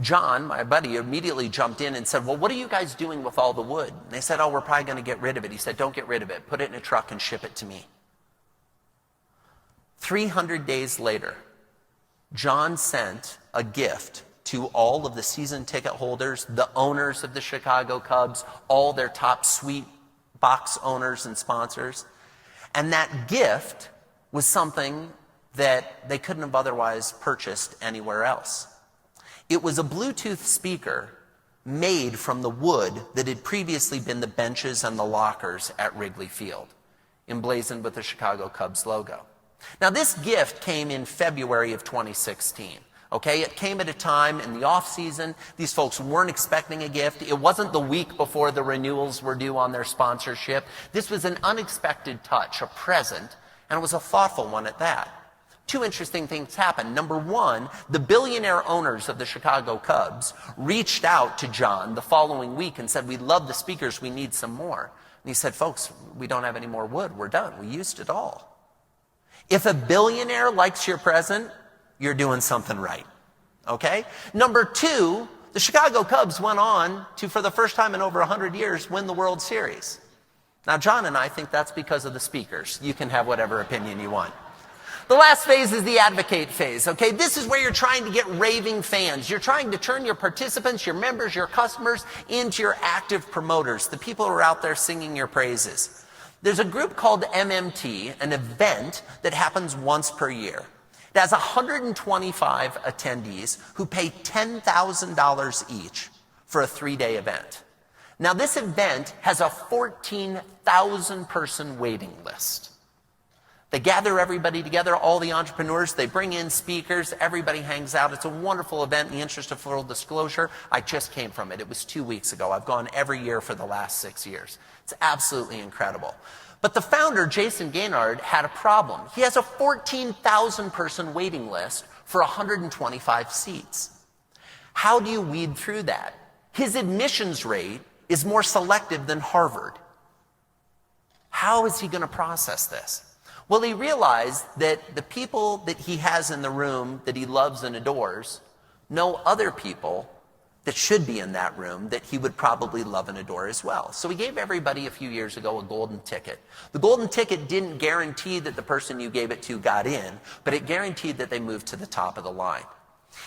John, my buddy, immediately jumped in and said, well, what are you guys doing with all the wood? And they said, oh, we're probably going to get rid of it. He said, don't get rid of it. Put it in a truck and ship it to me. 300 days later, John sent a gift to all of the season ticket holders, the owners of the Chicago Cubs, all their top suite box owners and sponsors. And that gift was something that they couldn't have otherwise purchased anywhere else. It was a Bluetooth speaker made from the wood that had previously been the benches and the lockers at Wrigley Field, emblazoned with the Chicago Cubs logo. Now, this gift came in February of 2016. Okay, it came at a time in the off season. These folks weren't expecting a gift. It wasn't the week before the renewals were due on their sponsorship. This was an unexpected touch, a present, and it was a thoughtful one at that. Two interesting things happened. Number one, the billionaire owners of the Chicago Cubs reached out to John the following week and said, "We love the speakers, we need some more." And he said, "Folks, we don't have any more wood. We're done. We used it all." If a billionaire likes your present, you're doing something right. Okay? Number two, the Chicago Cubs went on to, for the first time in over 100 years, win the World Series. Now, John and I think that's because of the speakers. You can have whatever opinion you want. The last phase is the advocate phase, okay? This is where you're trying to get raving fans. You're trying to turn your participants, your members, your customers into your active promoters, the people who are out there singing your praises. There's a group called MMT, an event that happens once per year. It has 125 attendees who pay $10,000 each for a 3-day event. Now, this event has a 14,000 person waiting list. They gather everybody together, all the entrepreneurs, they bring in speakers, everybody hangs out. It's a wonderful event. In the interest of full disclosure, I just came from it. It was 2 weeks ago. I've gone every year for the last 6 years. It's absolutely incredible. But the founder, Jason Gaynard, had a problem. He has a 14,000 person waiting list for 125 seats. How do you weed through that? His admissions rate is more selective than Harvard. How is he going to process this? Well, he realized that the people that he has in the room that he loves and adores know other people that should be in that room that he would probably love and adore as well. So he gave everybody a few years ago a golden ticket. The golden ticket didn't guarantee that the person you gave it to got in, but it guaranteed that they moved to the top of the line.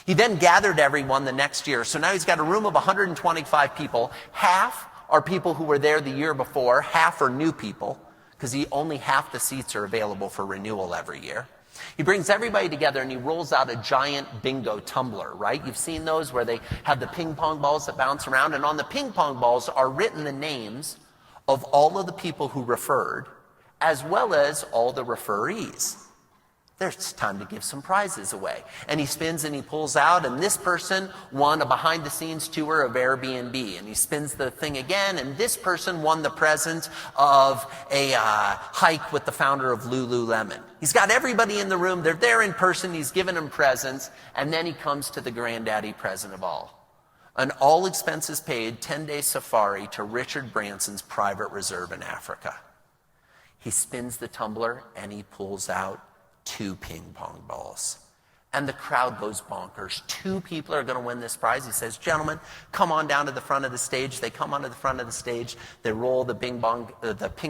He then gathered everyone the next year. So now he's got a room of 125 people. Half are people who were there the year before, half are new people, because only half the seats are available for renewal every year. He brings everybody together and he rolls out a giant bingo tumbler, right? You've seen those where they have the ping pong balls that bounce around, and on the ping pong balls are written the names of all of the people who referred, as well as all the referees. There's time to give some prizes away. And he spins and he pulls out, and this person won a behind-the-scenes tour of Airbnb. And he spins the thing again, and this person won the present of a hike with the founder of Lululemon. He's got everybody in the room. They're there in person. He's given them presents. And then he comes to the granddaddy present of all. An all-expenses-paid 10-day safari to Richard Branson's private reserve in Africa. He spins the tumbler, and he pulls out 2 ping pong balls. And the crowd goes bonkers. 2 people are going to win this prize. He says, "Gentlemen, come on down to the front of the stage." They come onto the front of the stage. They roll the ping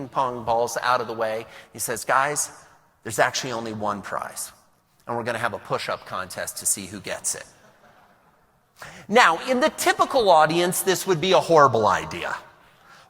pong balls out of the way. He says, "Guys, there's actually only one prize. And we're going to have a push-up contest to see who gets it." Now, in the typical audience, this would be a horrible idea.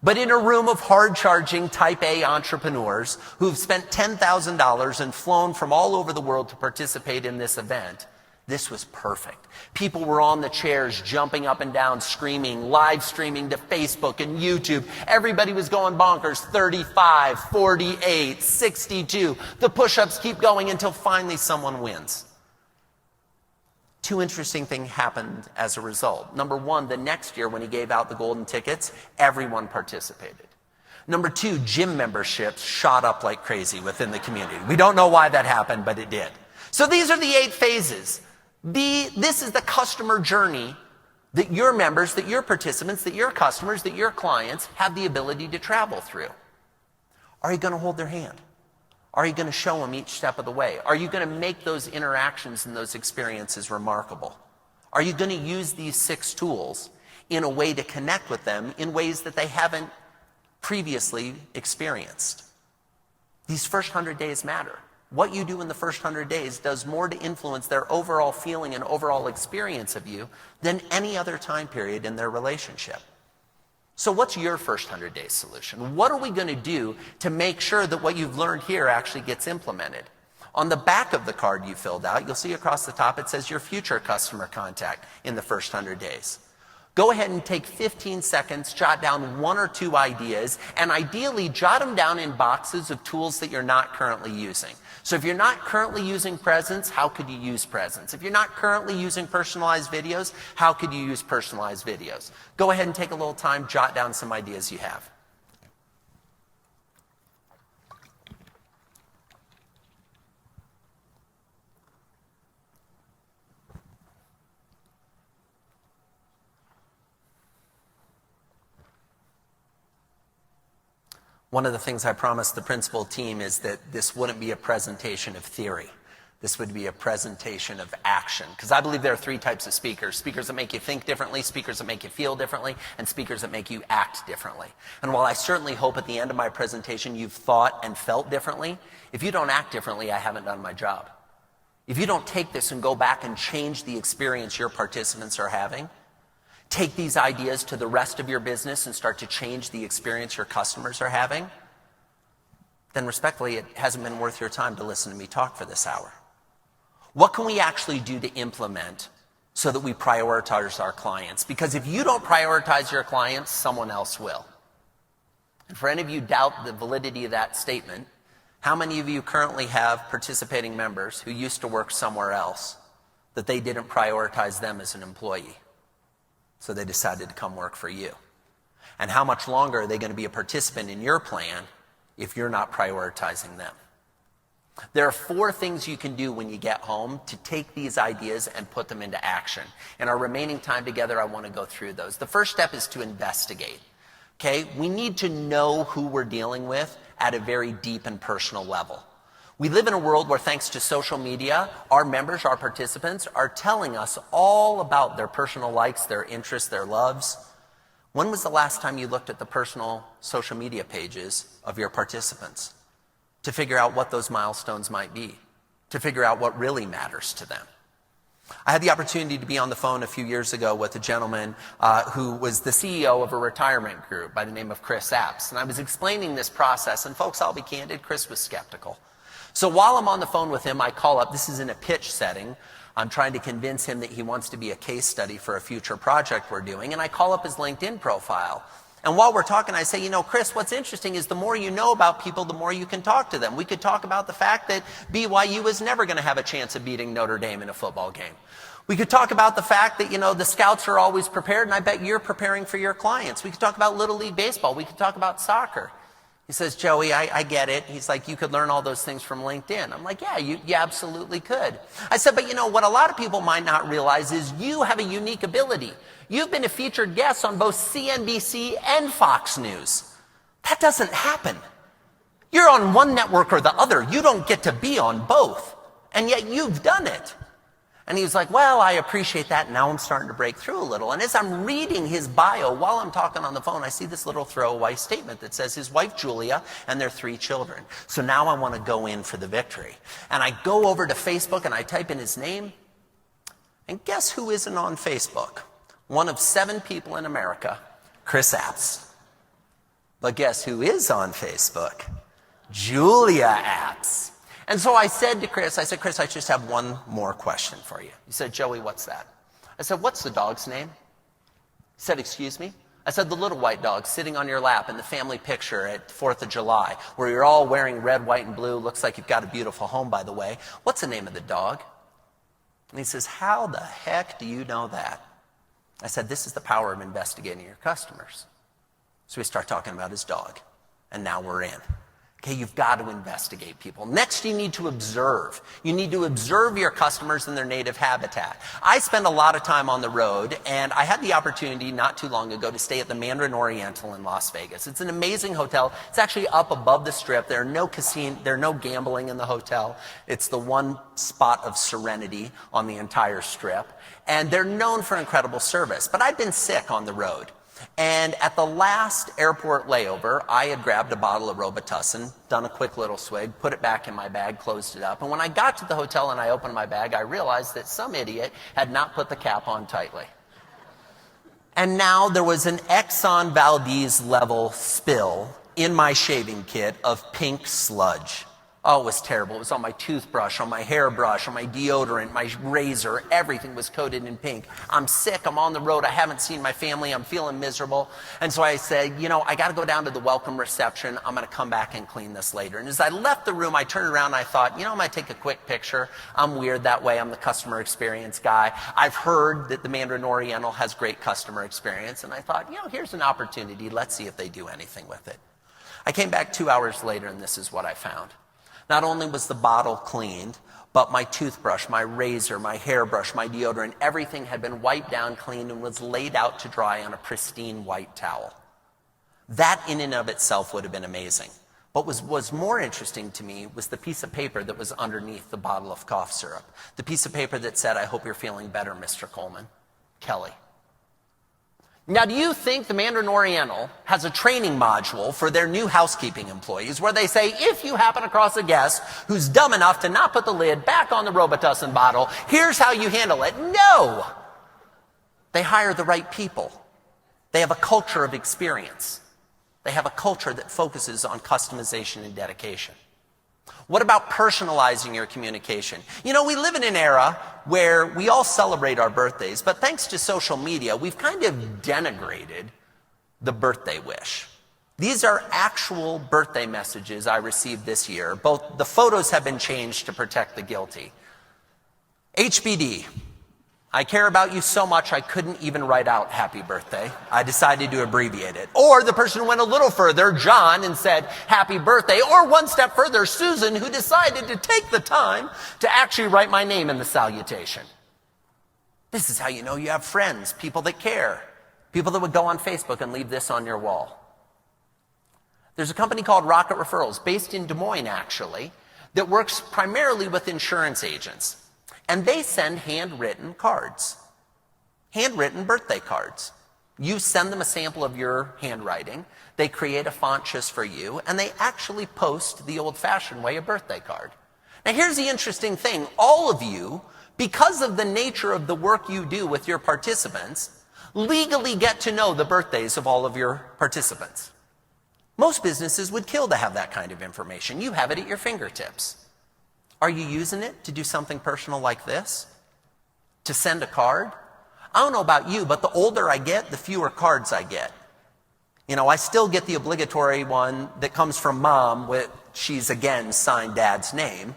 But in a room of hard-charging type A entrepreneurs who've spent $10,000 and flown from all over the world to participate in this event, this was perfect. People were on the chairs, jumping up and down, screaming, live streaming to Facebook and YouTube. Everybody was going bonkers. 35, 48, 62. The push-ups keep going until finally someone wins. 2 interesting things happened as a result. Number one, the next year when he gave out the golden tickets, everyone participated. Number 2, gym memberships shot up like crazy within the community. We don't know why that happened, but it did. So these are the 8 phases. This is the customer journey that your members, that your participants, that your customers, that your clients have the ability to travel through. Are you going to hold their hand? Are you going to show them each step of the way? Are you going to make those interactions and those experiences remarkable? Are you going to use these 6 tools in a way to connect with them in ways that they haven't previously experienced? These first 100 days matter. What you do in the first 100 days does more to influence their overall feeling and overall experience of you than any other time period in their relationship. So what's your first 100-day solution? What are we going to do to make sure that what you've learned here actually gets implemented? On the back of the card you filled out, you'll see across the top it says your future customer contact in the first 100 days. Go ahead and take 15 seconds, jot down 1 or 2 ideas, and ideally jot them down in boxes of tools that you're not currently using. So if you're not currently using Presence, how could you use Presence? If you're not currently using personalized videos, how could you use personalized videos? Go ahead and take a little time, jot down some ideas you have. One of the things I promised the principal team is that this wouldn't be a presentation of theory. This would be a presentation of action. Because I believe there are 3 types of speakers. Speakers that make you think differently, speakers that make you feel differently, and speakers that make you act differently. And while I certainly hope at the end of my presentation you've thought and felt differently, if you don't act differently, I haven't done my job. If you don't take this and go back and change the experience your participants are having, take these ideas to the rest of your business and start to change the experience your customers are having, then respectfully, it hasn't been worth your time to listen to me talk for this hour. What can we actually do to implement so that we prioritize our clients? Because if you don't prioritize your clients, someone else will. And for any of you who doubt the validity of that statement, how many of you currently have participating members who used to work somewhere else that they didn't prioritize them as an employee? So they decided to come work for you. And how much longer are they going to be a participant in your plan if you're not prioritizing them? There are 4 things you can do when you get home to take these ideas and put them into action. In our remaining time together, I want to go through those. The first step is to investigate. Okay? We need to know who we're dealing with at a very deep and personal level. We live in a world where, thanks to social media, our members, our participants, are telling us all about their personal likes, their interests, their loves. When was the last time you looked at the personal social media pages of your participants to figure out what those milestones might be, to figure out what really matters to them? I had the opportunity to be on the phone a few years ago with a gentleman who was the CEO of a retirement group by the name of Chris Apps. And I was explaining this process, and folks, I'll be candid, Chris was skeptical. So while I'm on the phone with him, I call up, this is in a pitch setting, I'm trying to convince him that he wants to be a case study for a future project we're doing, and I call up his LinkedIn profile. And while we're talking, I say, you know, Chris, what's interesting is the more you know about people, the more you can talk to them. We could talk about the fact that BYU is never going to have a chance of beating Notre Dame in a football game. We could talk about the fact that, you know, the scouts are always prepared, and I bet you're preparing for your clients. We could talk about Little League Baseball. We could talk about soccer. He says, Joey, I get it. He's like, you could learn all those things from LinkedIn. I'm like, yeah, you absolutely could. I said, but you know, what a lot of people might not realize is you have a unique ability. You've been a featured guest on both CNBC and Fox News. That doesn't happen. You're on one network or the other. You don't get to be on both. And yet you've done it. And he was like, well, I appreciate that. Now I'm starting to break through a little. And as I'm reading his bio while I'm talking on the phone, I see this little throwaway statement that says his wife, Julia, and their 3 children. So now I want to go in for the victory. And I go over to Facebook and I type in his name. And guess who isn't on Facebook? One of 7 people in America, Chris Apps. But guess who is on Facebook? Julia Apps. And so I said to Chris, Chris, I just have one more question for you. He said, Joey, what's that? I said, what's the dog's name? He said, excuse me? I said, the little white dog sitting on your lap in the family picture at 4th of July, where you're all wearing red, white, and blue. Looks like you've got a beautiful home, by the way. What's the name of the dog? And he says, how the heck do you know that? I said, this is the power of investigating your customers. So we start talking about his dog, and now we're in. Okay, you've got to investigate people. Next, you need to observe. You need to observe your customers in their native habitat. I spend a lot of time on the road, and I had the opportunity not too long ago to stay at the Mandarin Oriental in Las Vegas. It's an amazing hotel. It's actually up above the Strip. There are no gambling in the hotel. It's the one spot of serenity on the entire Strip. And they're known for incredible service. But I've been sick on the road. And at the last airport layover, I had grabbed a bottle of Robitussin, done a quick little swig, put it back in my bag, closed it up. And when I got to the hotel and I opened my bag, I realized that some idiot had not put the cap on tightly. And now there was an Exxon Valdez level spill in my shaving kit of pink sludge. Oh, it was terrible. It was on my toothbrush, on my hairbrush, on my deodorant, my razor. Everything was coated in pink. I'm sick. I'm on the road. I haven't seen my family. I'm feeling miserable. And so I said, I got to go down to the welcome reception. I'm going to come back and clean this later. And as I left the room, I turned around and I thought, I'm going to take a quick picture. I'm weird that way. I'm the customer experience guy. I've heard that the Mandarin Oriental has great customer experience. And I thought, here's an opportunity. Let's see if they do anything with it. I came back 2 hours later, and this is what I found. Not only was the bottle cleaned, but my toothbrush, my razor, my hairbrush, my deodorant, everything had been wiped down, cleaned, and was laid out to dry on a pristine white towel. That in and of itself would have been amazing. But what was more interesting to me was the piece of paper that was underneath the bottle of cough syrup. The piece of paper that said, "I hope you're feeling better, Mr. Coleman. Kelly." Now, do you think the Mandarin Oriental has a training module for their new housekeeping employees where they say, if you happen across a guest who's dumb enough to not put the lid back on the Robitussin bottle, here's how you handle it? No! They hire the right people. They have a culture of experience. They have a culture that focuses on customization and dedication. What about personalizing your communication? We live in an era where we all celebrate our birthdays, but thanks to social media, we've kind of denigrated the birthday wish. These are actual birthday messages I received this year. Both the photos have been changed to protect the guilty. HBD. I care about you so much I couldn't even write out happy birthday. I decided to abbreviate it. Or the person went a little further, John, and said happy birthday. Or one step further, Susan, who decided to take the time to actually write my name in the salutation. This is how you know you have friends, people that care, people that would go on Facebook and leave this on your wall. There's a company called Rocket Referrals, based in Des Moines actually, that works primarily with insurance agents. And they send handwritten cards, handwritten birthday cards. You send them a sample of your handwriting. They create a font just for you, and they actually post the old-fashioned way a birthday card. Now, here's the interesting thing. All of you, because of the nature of the work you do with your participants, legally get to know the birthdays of all of your participants. Most businesses would kill to have that kind of information. You have it at your fingertips. Are you using it to do something personal like this? To send a card? I don't know about you, but the older I get, the fewer cards I get. I still get the obligatory one that comes from mom, with she's again signed dad's name.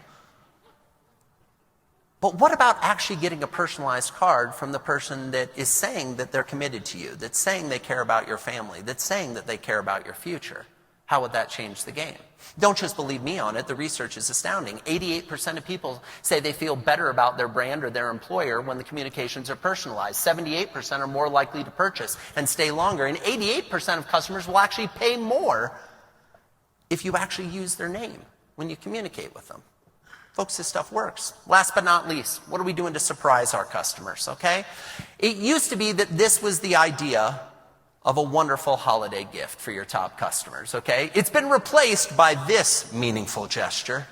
But what about actually getting a personalized card from the person that is saying that they're committed to you, that's saying they care about your family, that's saying that they care about your future? How would that change the game? Don't just believe me on it. The research is astounding. 88% of people say they feel better about their brand or their employer when the communications are personalized. 78% are more likely to purchase and stay longer. And 88% of customers will actually pay more if you actually use their name when you communicate with them. Folks, this stuff works. Last but not least, what are we doing to surprise our customers, okay? It used to be that this was the idea of a wonderful holiday gift for your top customers, okay? It's been replaced by this meaningful gesture,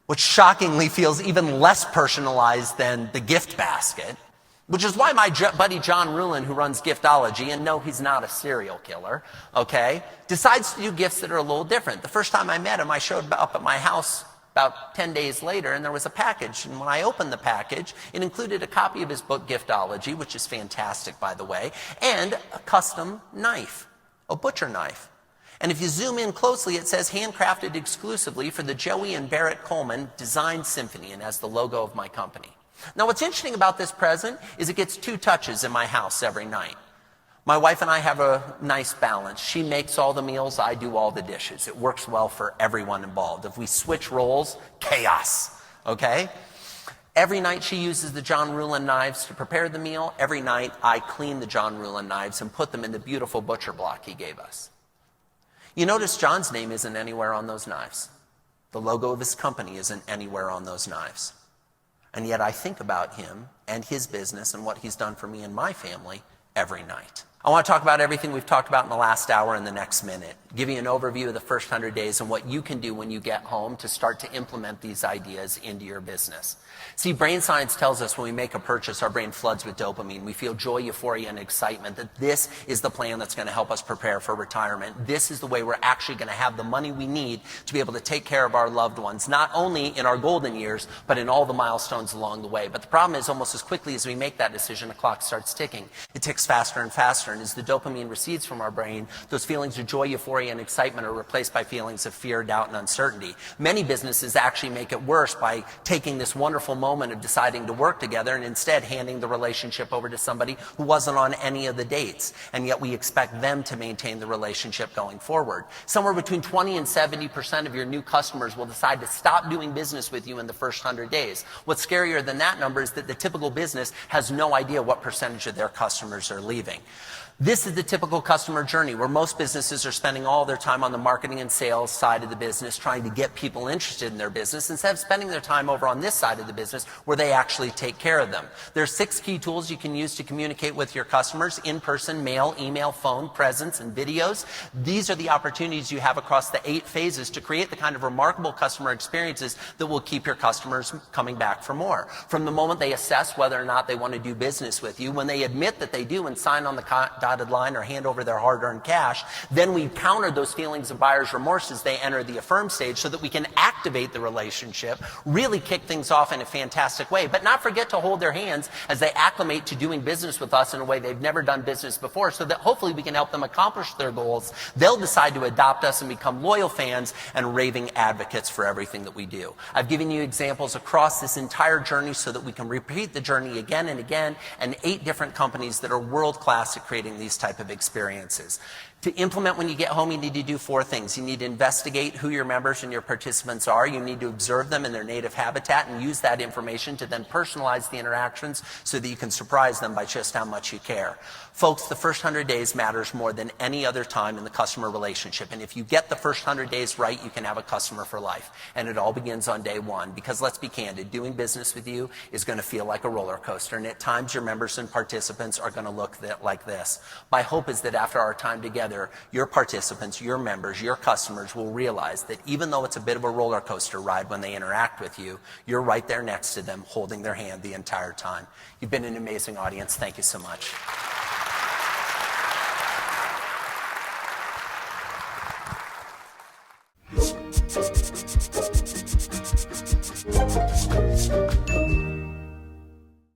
which shockingly feels even less personalized than the gift basket, which is why my buddy John Rulin, who runs Giftology, and no, he's not a serial killer, okay, decides to do gifts that are a little different. The first time I met him, I showed up at my house about 10 days later, and there was a package. And when I opened the package, it included a copy of his book, Giftology, which is fantastic, by the way, and a custom knife, a butcher knife. And if you zoom in closely, it says handcrafted exclusively for the Joey and Barrett Coleman Design Symphony, and has the logo of my company. Now, what's interesting about this present is it gets 2 touches in my house every night. My wife and I have a nice balance. She makes all the meals, I do all the dishes. It works well for everyone involved. If we switch roles, chaos, okay? Every night she uses the John Rulin knives to prepare the meal. Every night I clean the John Rulin knives and put them in the beautiful butcher block he gave us. You notice John's name isn't anywhere on those knives. The logo of his company isn't anywhere on those knives. And yet I think about him and his business and what he's done for me and my family every night. I want to talk about everything we've talked about in the last hour in the next minute. Give you an overview of the first 100 days and what you can do when you get home to start to implement these ideas into your business. See, brain science tells us when we make a purchase, our brain floods with dopamine. We feel joy, euphoria, and excitement that this is the plan that's going to help us prepare for retirement. This is the way we're actually going to have the money we need to be able to take care of our loved ones, not only in our golden years, but in all the milestones along the way. But the problem is almost as quickly as we make that decision, the clock starts ticking. It ticks faster and faster, and as the dopamine recedes from our brain, those feelings of joy, euphoria, and excitement are replaced by feelings of fear, doubt, and uncertainty. Many businesses actually make it worse by taking this wonderful moment of deciding to work together and instead handing the relationship over to somebody who wasn't on any of the dates. And yet we expect them to maintain the relationship going forward. Somewhere between 20 and 70% of your new customers will decide to stop doing business with you in the first 100 days. What's scarier than that number is that the typical business has no idea what percentage of their customers are leaving. This is the typical customer journey where most businesses are spending all their time on the marketing and sales side of the business, trying to get people interested in their business instead of spending their time over on this side of the business where they actually take care of them. There are 6 key tools you can use to communicate with your customers: in person, mail, email, phone, presence, and videos. These are the opportunities you have across the 8 phases to create the kind of remarkable customer experiences that will keep your customers coming back for more. From the moment they assess whether or not they want to do business with you, when they admit that they do and sign on the dotted line or hand over their hard-earned cash, then we counter those feelings of buyer's remorse as they enter the affirm stage so that we can activate the relationship, really kick things off in a fantastic way, but not forget to hold their hands as they acclimate to doing business with us in a way they've never done business before, so that hopefully we can help them accomplish their goals. They'll decide to adopt us and become loyal fans and raving advocates for everything that we do. I've given you examples across this entire journey so that we can repeat the journey again and again, and 8 different companies that are world-class at creating these type of experiences. To implement when you get home, you need to do 4 things. You need to investigate who your members and your participants are. You need to observe them in their native habitat and use that information to then personalize the interactions so that you can surprise them by just how much you care. Folks, the first 100 days matters more than any other time in the customer relationship. And if you get the first 100 days right, you can have a customer for life. And it all begins on day 1. Because let's be candid, doing business with you is going to feel like a roller coaster. And at times your members and participants are going to look like this. My hope is that after our time together, your participants, your members, your customers will realize that even though it's a bit of a roller coaster ride when they interact with you, you're right there next to them holding their hand the entire time. You've been an amazing audience. Thank you so much.